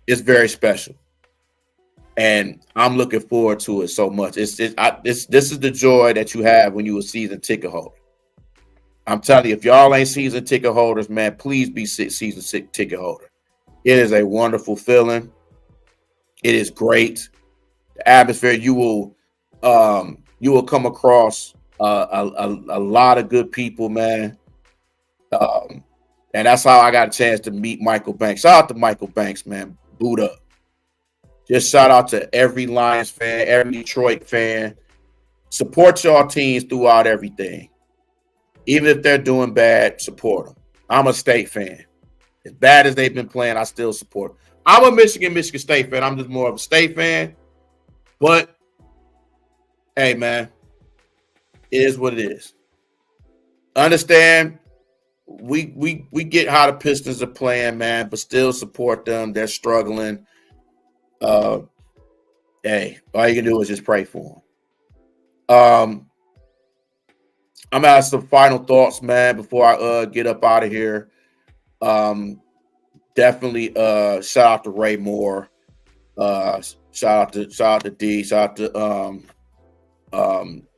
It's very special. And I'm looking forward to it so much. This is the joy that you have when you're a season ticket holder. I'm telling you, if y'all ain't season ticket holders, man, please be season ticket holder. It is a wonderful feeling. It is great. The atmosphere, you will come across a lot of good people, man. And that's how I got a chance to meet Michael Banks. Shout out to Michael Banks, man. Boot up. Just shout out to every Lions fan, every Detroit fan. Support your teams throughout everything. Even if they're doing bad, support them. I'm a State fan. As bad as they've been playing, I still support them. I'm a Michigan State fan. I'm just more of a State fan. But, hey, man, it is what it is. Understand, we get how the Pistons are playing, man, but still support them. They're struggling. Hey, all you can do is just pray for them. I'm gonna have some final thoughts, man, before I get up out of here. Definitely shout out to Ray Moore. Shout out to D. Shout out to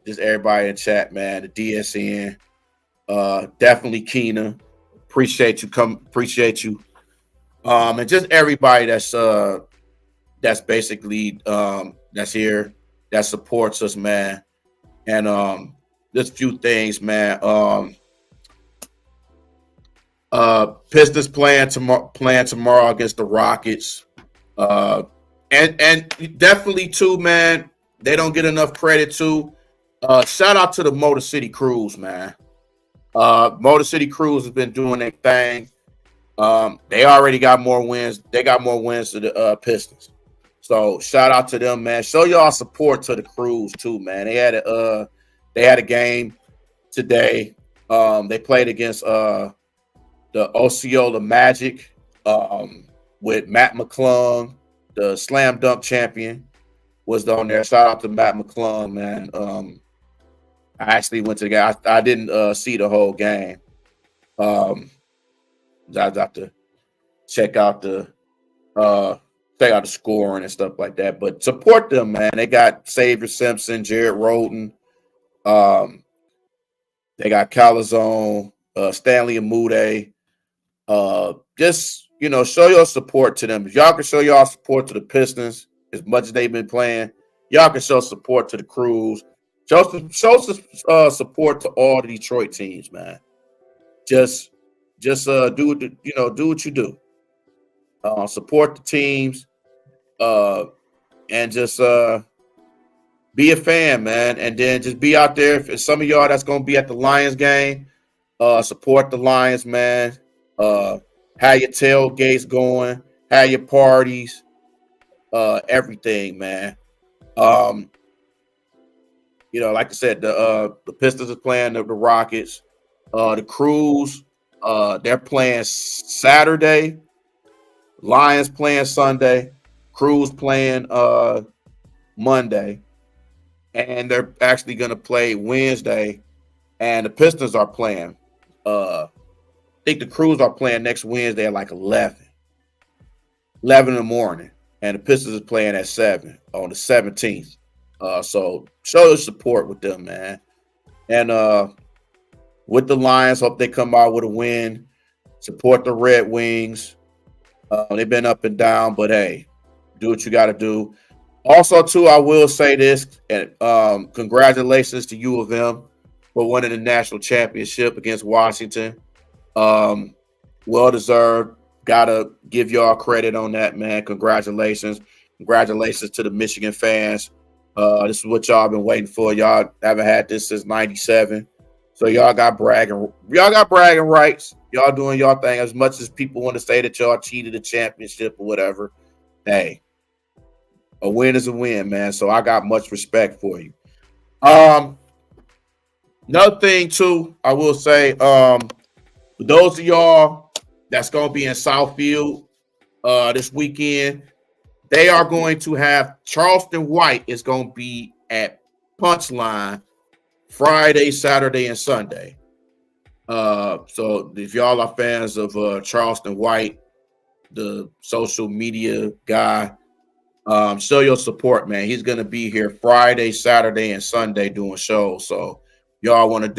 just everybody in chat, man. The DSN. Definitely Keena. Appreciate you. And just everybody that's basically that's here, that supports us, man. And just a few things, man. Pistons playing tomorrow against the Rockets. And definitely too, man, they don't get enough credit too. Shout out to the Motor City Crews, man. Motor City Crews has been doing their thing. They already got more wins. They got more wins to the Pistons. So shout out to them, man. Show y'all support to the Crews too, man. They had a game today. They played against the Osceola Magic with Matt McClung, the slam dunk champion, was on there. Shout out to Matt McClung, man. I actually went to the game. I didn't see the whole game. I got to check out the scoring and stuff like that. But support them, man. They got Xavier Simpson, Jared Roden. They got Calazone, Stanley Amude. Just, show your support to them. If y'all can show y'all support to the Pistons as much as they've been playing, y'all can show support to the Crews. Show support to all the Detroit teams, man. Just do what you do. Support the teams, and just be a fan, man. And then just be out there. If some of y'all that's gonna be at the Lions game, support the Lions, man. Have your tailgates going, have your parties, everything, man. Like I said, the Pistons are playing the Rockets. The Crews, they're playing Saturday. Lions playing Sunday. Crews playing Monday. And they're actually going to play Wednesday. And the Pistons are playing. I think the Crews are playing next Wednesday at like 11 in the morning. And the Pistons is playing at 7 on the 17th. So show your support with them, man. And with the Lions, hope they come out with a win. Support the Red Wings. They've been up and down, but hey, do what you got to do. Also, too, I will say this, and congratulations to U of M for winning the national championship against Washington. Well deserved. Gotta give y'all credit on that, man. Congratulations. Congratulations to the Michigan fans. This is what y'all been waiting for. Y'all haven't had this since '97. So y'all got bragging rights. Y'all doing y'all thing. As much as people want to say that y'all cheated the championship or whatever, hey, a win is a win, man. So I got much respect for you. Another thing too, I will say, for those of y'all that's gonna be in Southfield this weekend, they are going to have Charleston White is going to be at Punchline Friday, Saturday, and Sunday. So if y'all are fans of Charleston White, the social media guy, show your support, man. He's going to be here Friday, Saturday, and Sunday doing shows. So y'all want to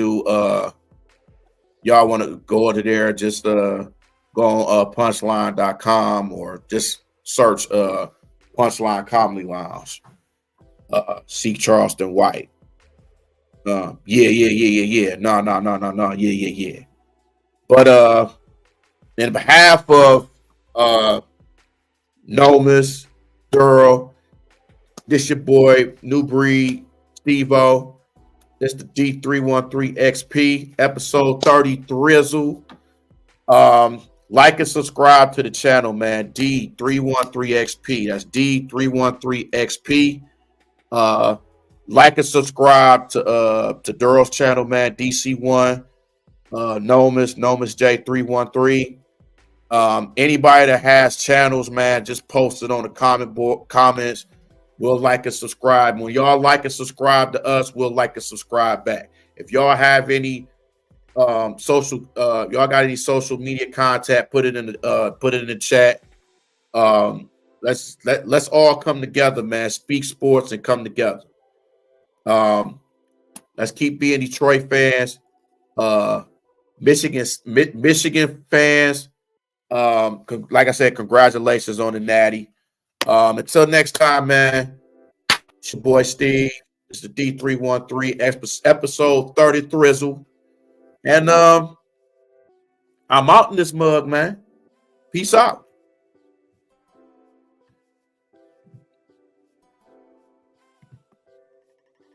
go over there, just go on punchline.com or just search Punchline Comedy Lounge. See Charleston White. Yeah. No. Yeah. But in behalf of Nomus, Durl, this your boy, New Breed, Steve-O. This the D313XP, episode 30 Thrizzle. Like and subscribe to the channel, man. D313XP. That's D313XP. Like and subscribe to Durl's channel, man. DC1, Nomus J313. Anybody that has channels, man, just post it on the comments. We'll like and subscribe. When y'all like and subscribe to us, we'll like and subscribe back. If y'all have any y'all got any social media contact, put it in the chat. Let's all come together, man. Speak sports and come together. Let's keep being Detroit fans, Michigan fans. Like I said, congratulations on the natty. Until next time, man. It's your boy Steve. It's the D313 episode 30 Thrizzle. And I'm out in this mug, man. Peace out.